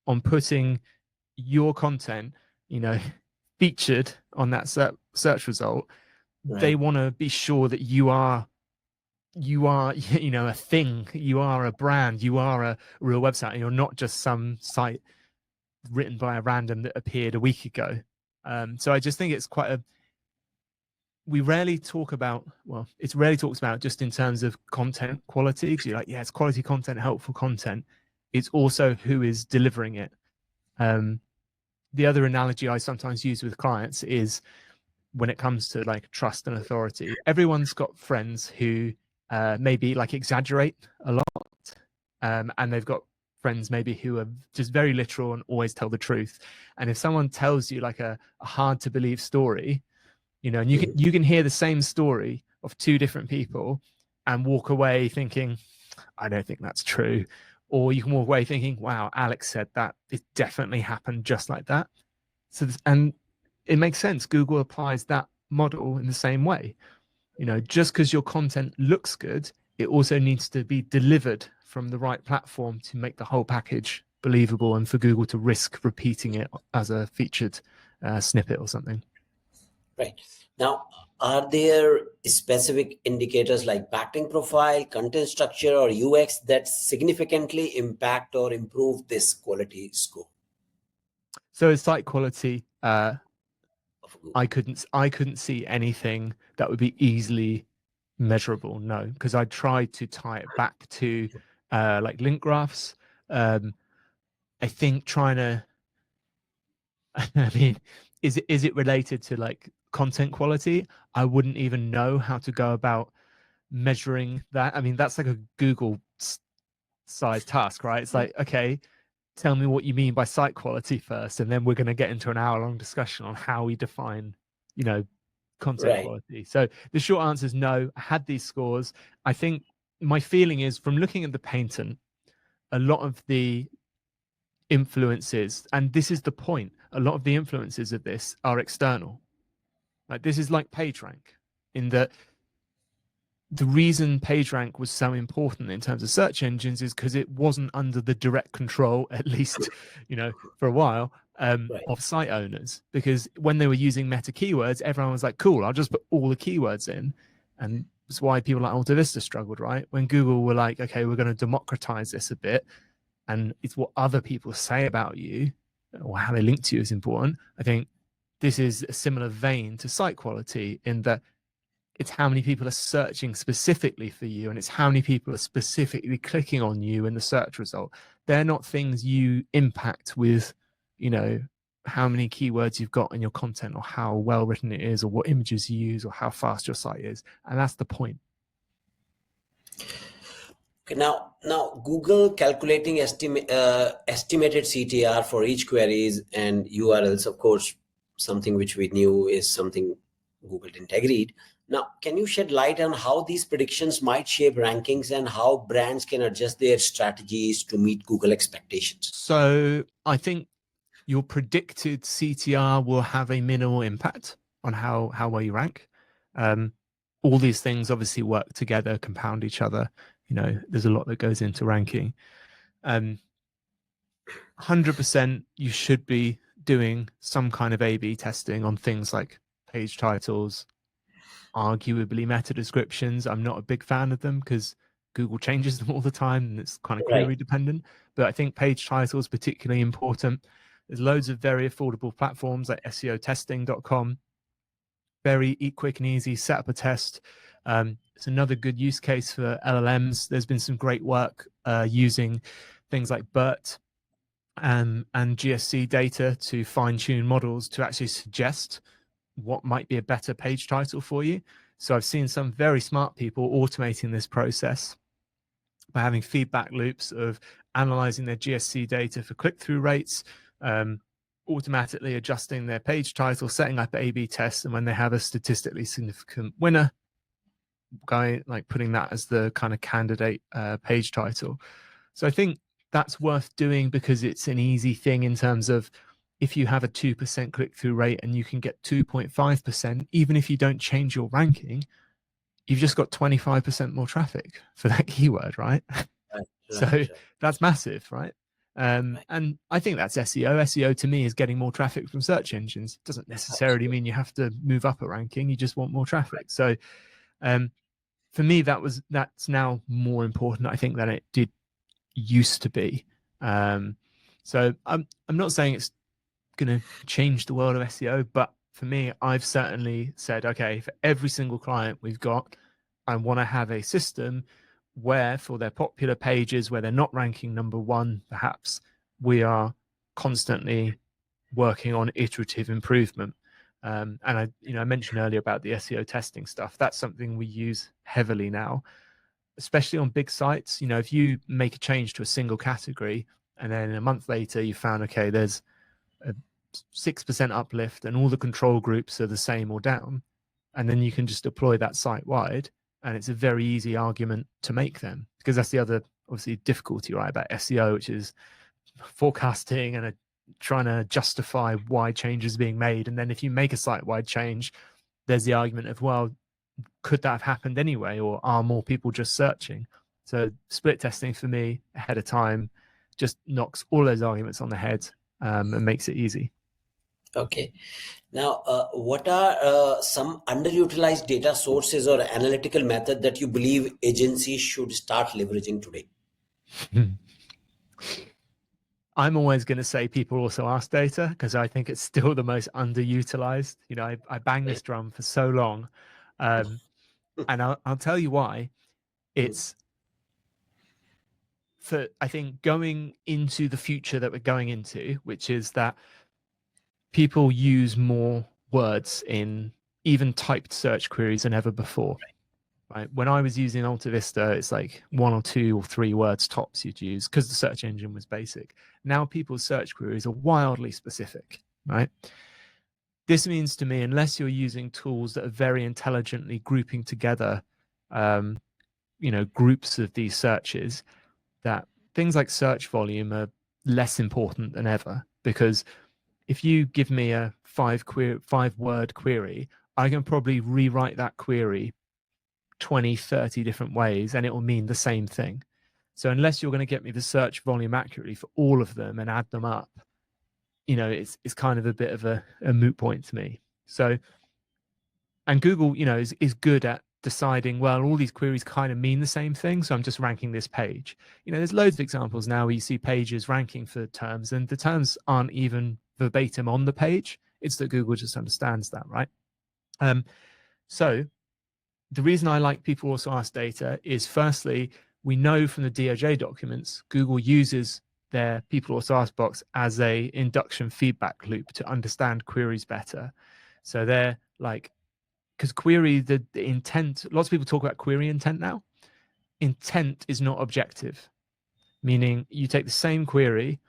on putting your content, featured on that search result, they
Right.
want to be sure that you are a thing, you are a brand, you are a real website, and you're not just some site written by a random that appeared a week ago. So I just think it's we rarely talk about, well, it's rarely talked about just in terms of content quality, because you're like, yeah, it's quality content, helpful content. It's also who is delivering it. The other analogy I sometimes use with clients is, when it comes to like trust and authority, everyone's got friends who maybe like exaggerate a lot, and they've got friends maybe who are just very literal and always tell the truth. And if someone tells you like a hard to believe story, and you can hear the same story of two different people and walk away thinking, I don't think that's true. Or you can walk away thinking, wow, Alex said that. It definitely happened just like that. And it makes sense. Google applies that model in the same way. Just because your content looks good, it also needs to be delivered from the right platform to make the whole package believable, and for Google to risk repeating it as a featured snippet or something.
Right. Now, are there specific indicators like backlink profile, content structure, or UX that significantly impact or improve this quality score?
So site quality, I couldn't see anything that would be easily measurable. No, because I tried to tie it back to like link graphs. I think trying to, I mean, is it related to like content quality? I wouldn't even know how to go about measuring that. I mean, that's like a Google size task, right? It's like, okay, tell me what you mean by site quality first, and then we're going to get into an hour-long discussion on how we define, content
Right.
quality. So the short answer is no. I had these scores. I think my feeling is, from looking at the patent, a lot of the influences, and this is the point, a lot of the influences of this are external. Like, this is like PageRank, in that the reason PageRank was so important in terms of search engines is because it wasn't under the direct control, at least, for a while,
Right.
of site owners. Because when they were using meta keywords, everyone was like, cool, I'll just put all the keywords in. And that's why people like Alta Vista struggled, right? When Google were like, okay, we're going to democratize this a bit, and it's what other people say about you or how they link to you is important. I think this is a similar vein to site quality, in that it's how many people are searching specifically for you, and it's how many people are specifically clicking on you in the search result. They're not things you impact with, how many keywords you've got in your content, or how well written it is, or what images you use, or how fast your site is. And that's the point.
Okay, now Google calculating estimated CTR for each queries and URLs, of course, something which we knew is something Google didn't agree. Now, can you shed light on how these predictions might shape rankings and how brands can adjust their strategies to meet Google expectations?
So I think your predicted CTR will have a minimal impact on how well you rank. All these things obviously work together, compound each other. There's a lot that goes into ranking. 100% you should be doing some kind of A/B testing on things like page titles, arguably meta descriptions. I'm not a big fan of them because Google changes them all the time, and it's kind of
Right.
query dependent. But I think page titles particularly important. There's loads of very affordable platforms like SEOtesting.com. Very quick and easy. Set up a test. It's another good use case for LLMs. There's been some great work using things like BERT and GSC data to fine-tune models to actually suggest what might be a better page title for you. So I've seen some very smart people automating this process by having feedback loops of analyzing their GSC data for click-through rates, automatically adjusting their page title, setting up A/B tests, and when they have a statistically significant winner, putting that as the kind of candidate page title. So I think that's worth doing because it's an easy thing in terms of if you have a 2% click-through rate and you can get 2.5%, even if you don't change your ranking, you've just got 25% more traffic for that keyword, right?
Right,
So
right, right,
that's massive, right?
right.
And I think that's SEO. SEO to me is getting more traffic from search engines. It doesn't necessarily mean you have to move up a ranking. You just want more traffic. So for me, that's now more important, I think, than it did used to be. So I'm not saying it's going to change the world of SEO, but for me, I've certainly said, okay, for every single client we've got, I want to have a system where for their popular pages where they're not ranking number one, perhaps, we are constantly working on iterative improvement. And I mentioned earlier about the SEO testing stuff. That's something we use heavily now, especially on big sites. If you make a change to a single category and then a month later you found, okay, there's a 6% uplift and all the control groups are the same or down, and then you can just deploy that site wide, and it's a very easy argument to make then, because that's the other obviously difficulty, right, about SEO, which is forecasting and trying to justify why changes are being made. And then if you make a site-wide change, there's the argument of, well, could that have happened anyway, or are more people just searching? So split testing for me ahead of time just knocks all those arguments on the head, and makes it easy.
Okay. Now, what are some underutilized data sources or analytical method that you believe agencies should start leveraging today?
I'm always going to say people also ask data, because I think it's still the most underutilized. I bang this drum for so long, and I'll tell you why. It's for, I think, going into the future that we're going into, which is that people use more words in even typed search queries than ever before. Right? When I was using Alta Vista, it's like 1 or 2 or 3 words tops you'd use because the search engine was basic. Now people's search queries are wildly specific, right? This means to me, unless you're using tools that are very intelligently grouping together, groups of these searches, that things like search volume are less important than ever. Because if you give me a 5-word query, I can probably rewrite that query 20, 30 different ways, and it will mean the same thing. So unless you're going to get me the search volume accurately for all of them and add them up, it's kind of a bit of a moot point to me. So, and Google, is good at deciding, well, all these queries kind of mean the same thing, so I'm just ranking this page. There's loads of examples now where you see pages ranking for terms, and the terms aren't even verbatim on the page. It's that Google just understands that, right? So the reason I like people also ask data is, firstly, we know from the DOJ documents, Google uses their people also ask box as a induction feedback loop to understand queries better. So they're like, because query, the intent, lots of people talk about query intent now. Intent is not objective, meaning you take the same query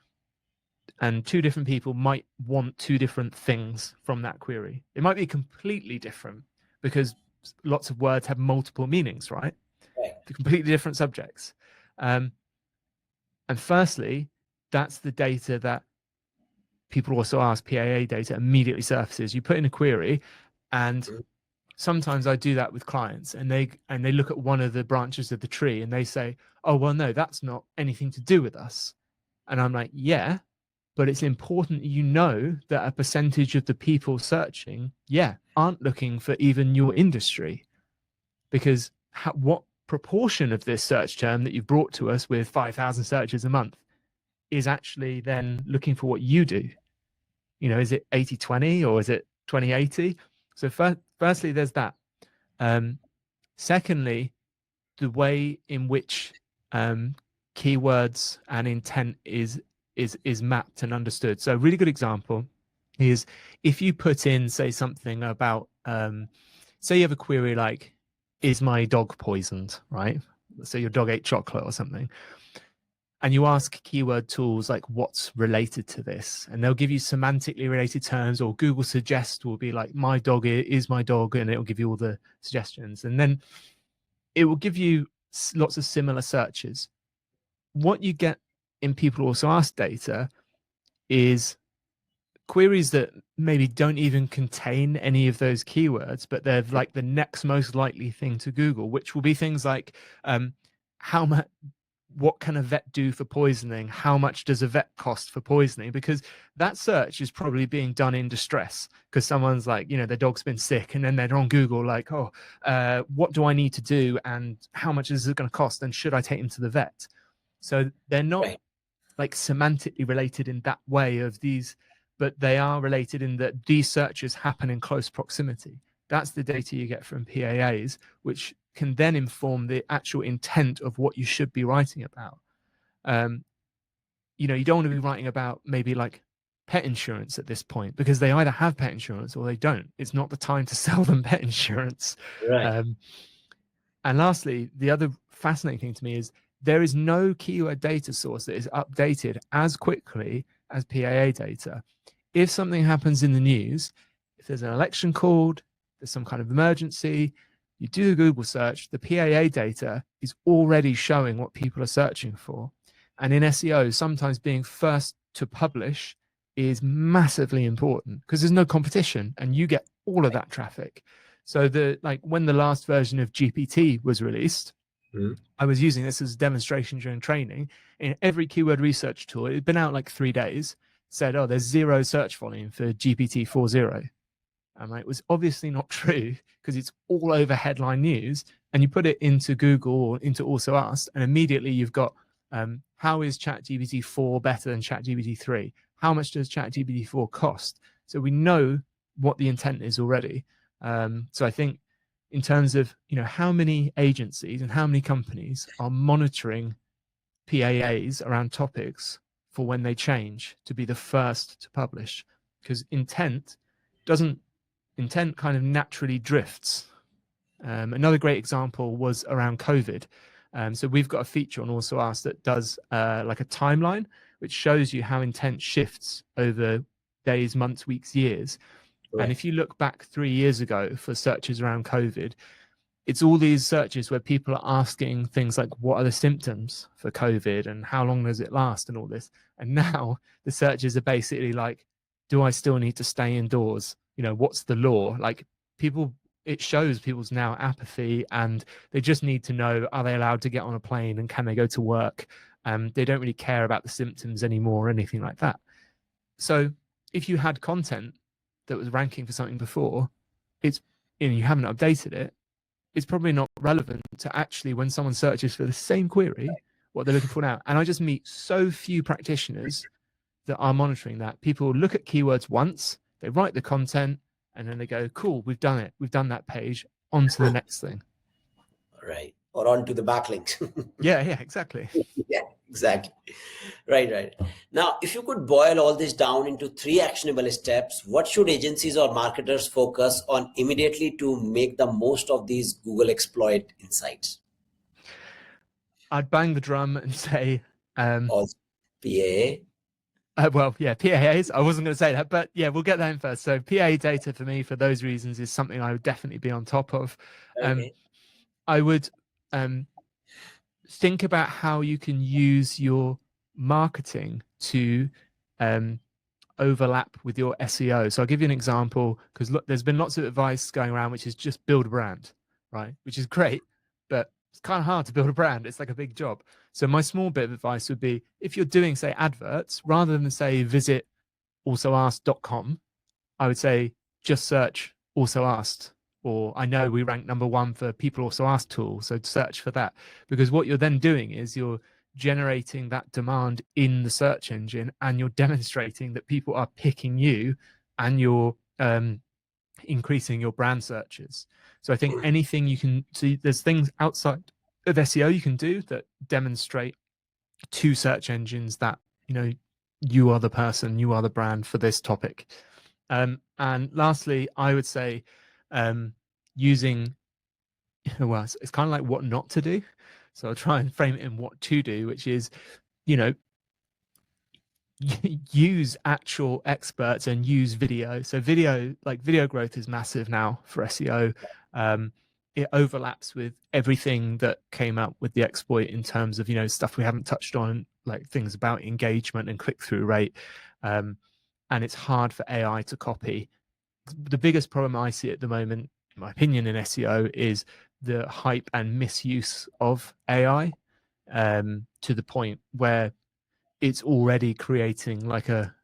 and 2 different people might want 2 different things from that query. It might be completely different because lots of words have multiple meanings, right?
Right.
For completely different subjects. And firstly, that's the data that people also ask, PAA data immediately surfaces. You put in a query, and sometimes I do that with clients, and they look at one of the branches of the tree and they say, oh, well, no, that's not anything to do with us. And I'm like, yeah, but it's important that a percentage of the people searching, aren't looking for even your industry, because what proportion of this search term that you've brought to us with 5,000 searches a month is actually then looking for what you do? Is it 80-20 or is it 20-80? So firstly, there's that. Secondly, the way in which keywords and intent is mapped and understood. So a really good example is if you put in, say, something about, say you have a query like, is my dog poisoned, right? So your dog ate chocolate or something. And you ask keyword tools like, what's related to this? And they'll give you semantically related terms, or Google Suggest will be like, my dog is my dog, and it'll give you all the suggestions. And then it will give you lots of similar searches. What you get in people also ask data is queries that maybe don't even contain any of those keywords, but they're like the next most likely thing to Google, which will be things like how much, what can a vet do for poisoning? How much does a vet cost for poisoning? Because that search is probably being done in distress because someone's like, their dog's been sick, and then they're on Google like, oh, what do I need to do, and how much is it going to cost, and should I take him to the vet? So they're not
Right.
like semantically related in that way of these, but they are related in that these searches happen in close proximity. That's the data you get from PAAs, which can then inform the actual intent of what you should be writing about. You don't want to be writing about maybe like pet insurance at this point because they either have pet insurance or they don't. It's not the time to sell them pet insurance.
Right.
Um, and lastly, the other fascinating thing to me is there is no keyword data source that is updated as quickly as PAA data. If something happens in the news, if there's an election called, there's some kind of emergency, you do a Google search, the PAA data is already showing what people are searching for. And in SEO, sometimes being first to publish is massively important because there's no competition and you get all of that traffic. So when the last version of GPT was released, I was using this as a demonstration during training. In every keyword research tool, it had been out like 3 days, said, oh, there's zero search volume for GPT 4.0. And it was obviously not true because it's all over headline news. And you put it into Google or into AlsoAsked, and immediately you've got how is ChatGPT 4 better than ChatGPT 3? How much does ChatGPT 4 cost? So we know what the intent is already. So I think in terms of how many agencies and how many companies are monitoring PAAs around topics for when they change to be the first to publish, because intent kind of naturally drifts. Another great example was around COVID. So we've got a feature on AlsoAsked that does like a timeline, which shows you how intent shifts over days, months, weeks, years.
Right.
And if you look back 3 years ago for searches around COVID, it's all these searches where people are asking things like, what are the symptoms for COVID and how long does it last and all this. And now the searches are basically like, do I still need to stay indoors? What's the law? Like it shows people's now apathy, and they just need to know, are they allowed to get on a plane and can they go to work? They don't really care about the symptoms anymore or anything like that. So if you had content that was ranking for something before, it's you haven't updated it, it's probably not relevant to actually when someone searches for the same query, what they're looking for now. And I just meet so few practitioners that are monitoring that. People look at keywords once, they write the content, and then they go, cool, we've done it. We've done that page, on to the next thing.
Right. Or on to the backlinks.
Yeah, exactly.
Yeah, exactly. Right. Now, if you could boil all this down into 3 actionable steps, what should agencies or marketers focus on immediately to make the most of these Google exploit insights?
I'd bang the drum and say,
Also, PAA.
PAAs. I wasn't going to say that, but yeah, we'll get that in first. So PAA data for me, for those reasons, is something I would definitely be on top of.
Okay.
I would think about how you can use your marketing to overlap with your SEO. So I'll give you an example, because look, there's been lots of advice going around, which is just build a brand, right? Which is great, but it's kind of hard to build a brand. It's like a big job. So my small bit of advice would be, if you're doing, say, adverts, rather than say visit alsoasked.com, I would say just search AlsoAsked. Or I know we rank #1 for people also ask tool, so search for that. Because what you're then doing is you're generating that demand in the search engine, and you're demonstrating that people are picking you, and you're increasing your brand searches. So I think anything you can see, there's things outside of SEO you can do that demonstrate to search engines that you are the person, you are the brand for this topic. And lastly, I would say using, well, it's kind of like what not to do. So I'll try and frame it in what to do, which is, use actual experts and use video. So video growth is massive now for SEO. It overlaps with everything that came up with the exploit in terms of, stuff we haven't touched on, like things about engagement and click-through rate. and it's hard for AI to copy. The biggest problem I see at the moment, in my opinion, in SEO is the hype and misuse of AI, to the point where it's already creating like a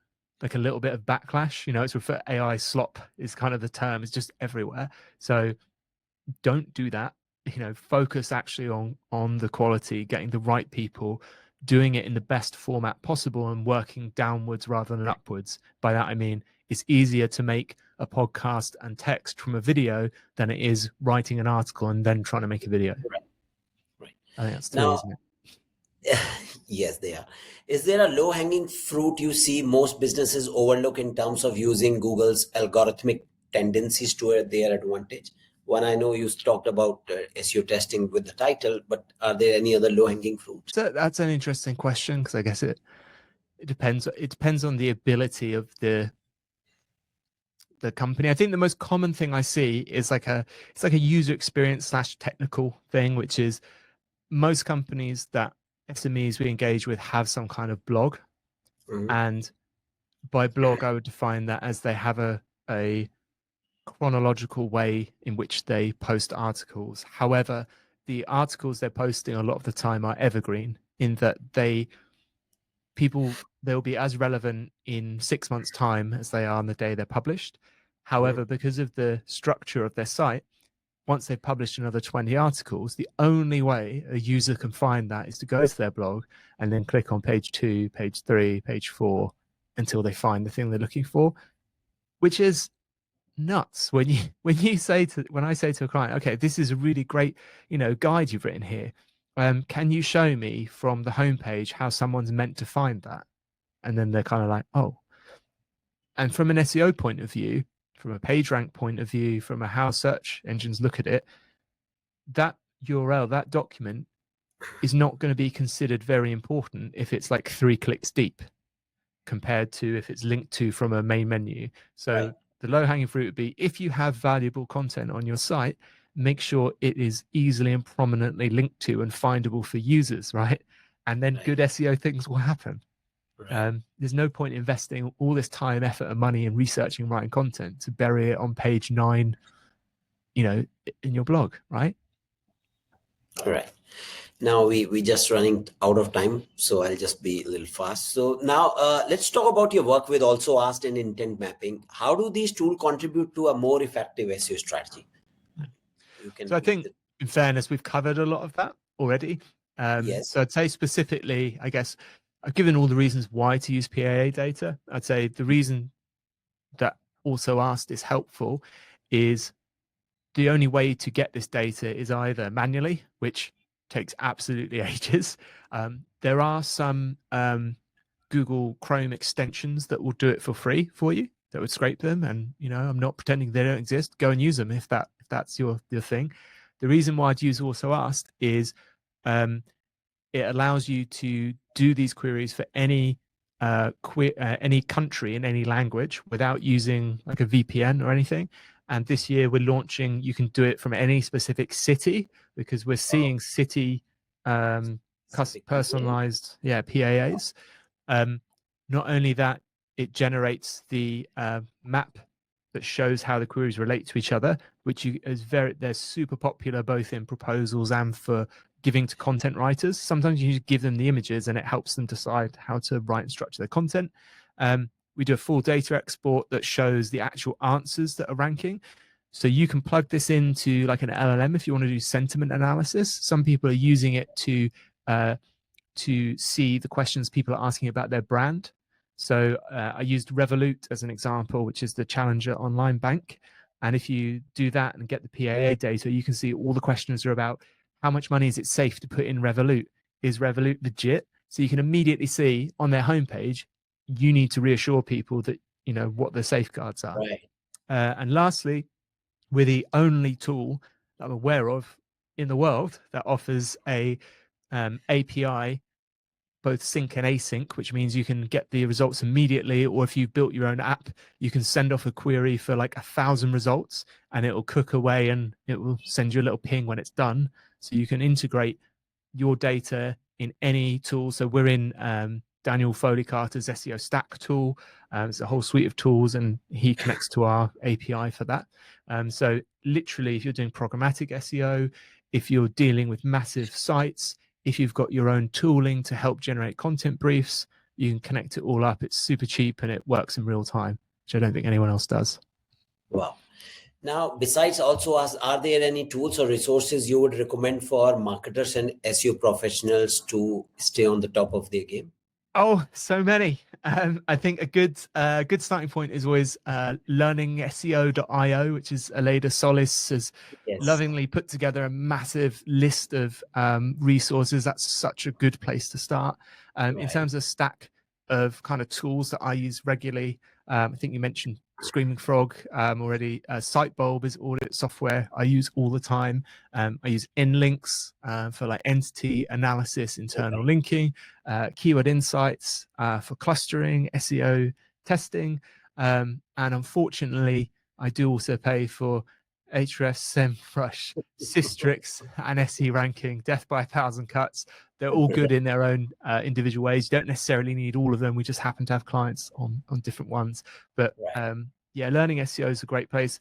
little bit of backlash. It's referred AI slop is kind of the term. It's just everywhere. So don't do that. Focus actually on the quality, getting the right people, doing it in the best format possible, and working downwards rather than upwards. By that I mean it's easier to make a podcast and text from a video than it is writing an article and then trying to make a video.
Right. Right.
I think that's three,
Now,
isn't it?
yes, they are. Is there a low-hanging fruit you see most businesses overlook in terms of using Google's algorithmic tendencies to their advantage? One, I know you talked about SEO testing with the title, but are there any other low-hanging fruits?
So that's an interesting question, because I guess it depends. It depends on the ability of the company. I think the most common thing I see is it's like a user experience / technical thing, which is most companies that SMEs we engage with have some kind of blog.
Mhm.
And by blog, I would define that as they have a chronological way in which they post articles. However, the articles they're posting a lot of the time are evergreen, in that they'll be as relevant in 6 months' time as they are on the day they're published. However, because of the structure of their site, once they've published another 20 articles, the only way a user can find that is to go to their blog and then click on page 2, page 3, page 4 until they find the thing they're looking for, which is nuts. When I say to a client, okay, this is a really great, guide you've written here. Can you show me from the homepage how someone's meant to find that? And then they're kind of like, oh. And from an SEO point of view, from a page rank point of view, from a how search engines look at it, that URL, that document is not going to be considered very important if it's like 3 clicks deep compared to if it's linked to from a main menu. So
Right.
the low hanging fruit would be, if you have valuable content on your site, make sure it is easily and prominently linked to and findable for users, right? And then
Right.
good SEO things will happen.
Right.
There's no point investing all this time, effort, and money in researching and writing content to bury it on page 9, in your blog, right?
All right. Now we just running out of time, so I'll just be a little fast. So now let's talk about your work with AlsoAsked and intent mapping. How do these tools contribute to a more effective SEO strategy? You
So
can
I
lead
think,
the,
in fairness, we've covered a lot of that already.
yes.
So I'd say specifically, I guess, I've given all the reasons why to use PAA data. I'd say the reason that AlsoAsked is helpful is the only way to get this data is either manually, which takes absolutely ages. There are some Google Chrome extensions that will do it for free for you, that would scrape them. And I'm not pretending they don't exist. Go and use them if that's your thing. The reason why I'd use AlsoAsked is it allows you to do these queries for any any country in any language without using like a VPN or anything. And this year we're launching, you can do it from any specific city, because we're seeing city
Specific PA.
personalized, PAAs. Not only that, it generates the map that shows how the queries relate to each other, which they're super popular both in proposals and for giving to content writers. Sometimes you just give them the images and it helps them decide how to write and structure their content. We do a full data export that shows the actual answers that are ranking. So you can plug this into like an LLM if you want to do sentiment analysis. Some people are using it to see the questions people are asking about their brand. So I used Revolut as an example, which is the challenger online bank. And if you do that and get the PAA data, you can see all the questions are about how much money is it safe to put in Revolut? Is Revolut legit? So you can immediately see on their homepage, you need to reassure people that, what the safeguards are.
Right.
And lastly, we're the only tool that I'm aware of in the world that offers a API, both sync and async, which means you can get the results immediately, or if you've built your own app, you can send off a query for like 1,000 results and it will cook away and it will send you a little ping when it's done. So you can integrate your data in any tool. So we're in Daniel Foley Carter's SEO Stack tool. It's a whole suite of tools, and he connects to our API for that. So literally, if you're doing programmatic SEO, if you're dealing with massive sites, if you've got your own tooling to help generate content briefs, you can connect it all up. It's super cheap and it works in real time, which I don't think anyone else does.
Wow. Now, besides AlsoAsked, are there any tools or resources you would recommend for marketers and SEO professionals to stay on the top of their game?
Oh, so many. I think a good starting point is always learningseo.io, which is Aleda Solis has lovingly put together a massive list of resources. That's such a good place to start. In terms of stack of kind of tools that I use regularly, I think you mentioned Screaming Frog already. Sitebulb is audit software I use all the time. I use Nlinks for like entity analysis, internal linking, Keyword Insights for clustering, SEO testing, and unfortunately, I do also pay for Ahrefs, SEMrush, Systrix, and SE Ranking. Death by a thousand cuts. They're all good in their own individual ways. You don't necessarily need all of them. We just happen to have clients on different ones. But yeah, learning SEO is a great place.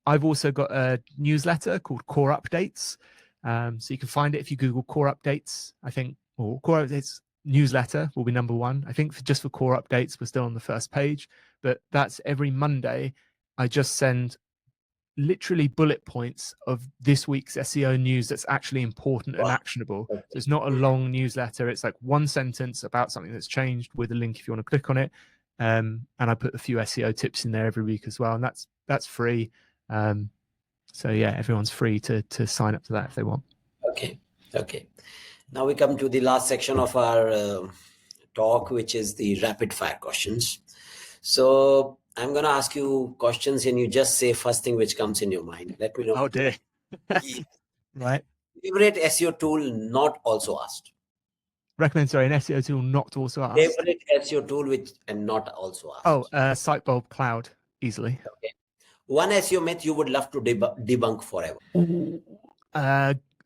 I've also got a newsletter called Core Updates. So you can find it if you Google Core Updates, I think, or Core Updates newsletter will be number one. I think just for Core Updates, we're still on the first page, but that's every Monday. I just send literally bullet points of this week's SEO news that's actually important and actionable. So it's not a long newsletter. It's like one sentence about something that's changed with a link if you want to click on it. And I put a few SEO tips in there every week as well. And that's free. So yeah, everyone's free to sign up to that if they want.
Okay. Now we come to the last section of our talk, which is the rapid fire questions. So I'm going to ask you questions and you just say first thing which comes in your mind. Let me know.
Oh dear. Right.
Favorite SEO tool not also asked.
Recommend, sorry, an SEO tool not also asked.
Favorite SEO tool which and not also asked.
Oh, Sitebulb Cloud, easily.
Okay. One SEO myth you would love to debunk forever.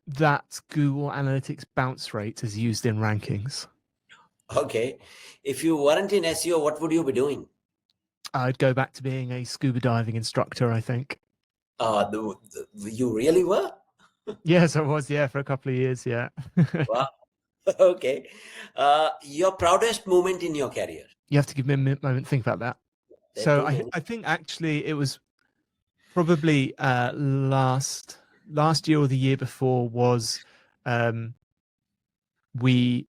That Google Analytics bounce rate is used in rankings.
Okay. If you weren't in SEO, what would you be doing?
I'd go back to being a scuba diving instructor, I think.
You really were?
Yes, I was, yeah, for a couple of years, yeah.
Wow. Okay. Your proudest moment in your career?
You have to give me a moment to think about that. So I think actually it was probably last year or the year before was we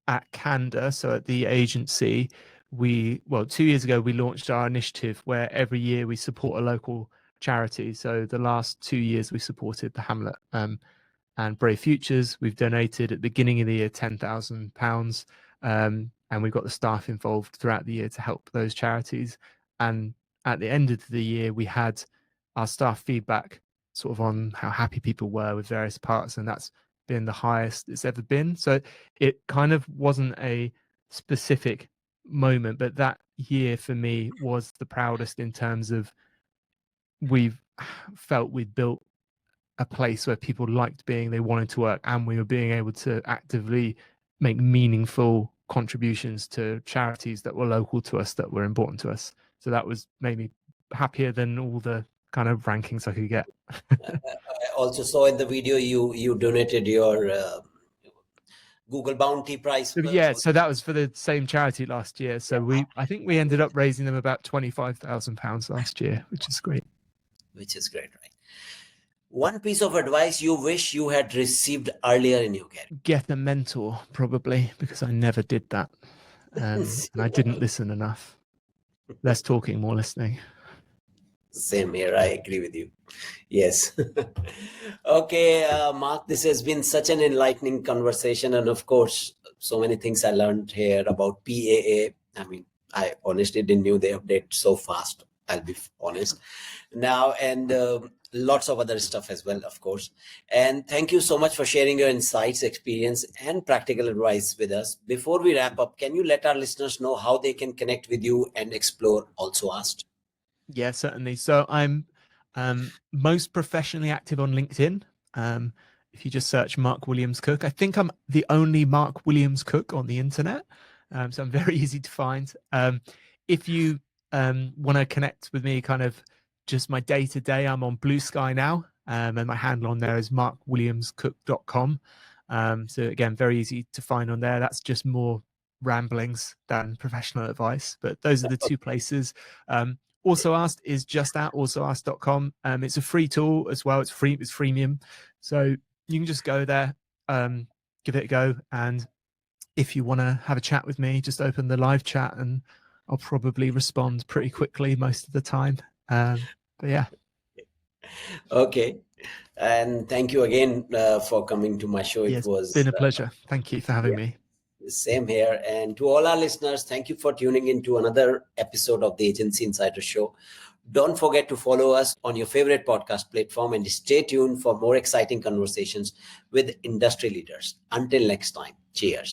at Canda, so at the agency, 2 years ago we launched our initiative where every year we support a local charity. So the last 2 years we supported the Hamlet and Brave Futures. We've donated at the beginning of the year £10,000, and we've got the staff involved throughout the year to help those charities. And at the end of the year, we had our staff feedback sort of on how happy people were with various parts, and that's been the highest it's ever been. So it kind of wasn't a specific moment, but that year for me was the proudest in terms of we've felt we'd built a place where people liked being, they wanted to work, and we were being able to actively make meaningful contributions to charities that were local to us, that were important to us. So that was made me happier than all the kind of rankings I could get.
I also saw in the video you donated your Google Bounty Prize.
Yeah, so that was for the same charity last year. So I think we ended up raising them about £25,000 last year, which is great.
Which is great, right? One piece of advice you wish you had received earlier in your career?
Get a mentor, probably, because I never did that. And I didn't listen enough. Less talking, more listening.
Same here. I agree with you. Yes. Okay, Mark, this has been such an enlightening conversation. And of course, so many things I learned here about PAA. I mean, I honestly didn't know they update so fast. I'll be honest now, and lots of other stuff as well, of course. And thank you so much for sharing your insights, experience, and practical advice with us. Before we wrap up, can you let our listeners know how they can connect with you and explore AlsoAsked?
Yeah, certainly. So I'm most professionally active on LinkedIn. If you just search Mark Williams Cook, I think I'm the only Mark Williams Cook on the internet. So I'm very easy to find. If you want to connect with me, kind of just my day to day, I'm on Blue Sky now, and my handle on there is markwilliamscook.com. So again, very easy to find on there. That's just more ramblings than professional advice, but those are the two places. Also Asked is just at alsoasked.com. It's a free tool as well. It's free, it's freemium. So you can just go there, give it a go. And if you want to have a chat with me, just open the live chat and I'll probably respond pretty quickly most of the time. But yeah.
Okay. And thank you again for coming to my show.
Yeah,
It was
been a pleasure. Thank you for having me.
Same here. And to all our listeners, thank you for tuning in to another episode of the Agency Insider Show. Don't forget to follow us on your favorite podcast platform and stay tuned for more exciting conversations with industry leaders. Until next time, cheers.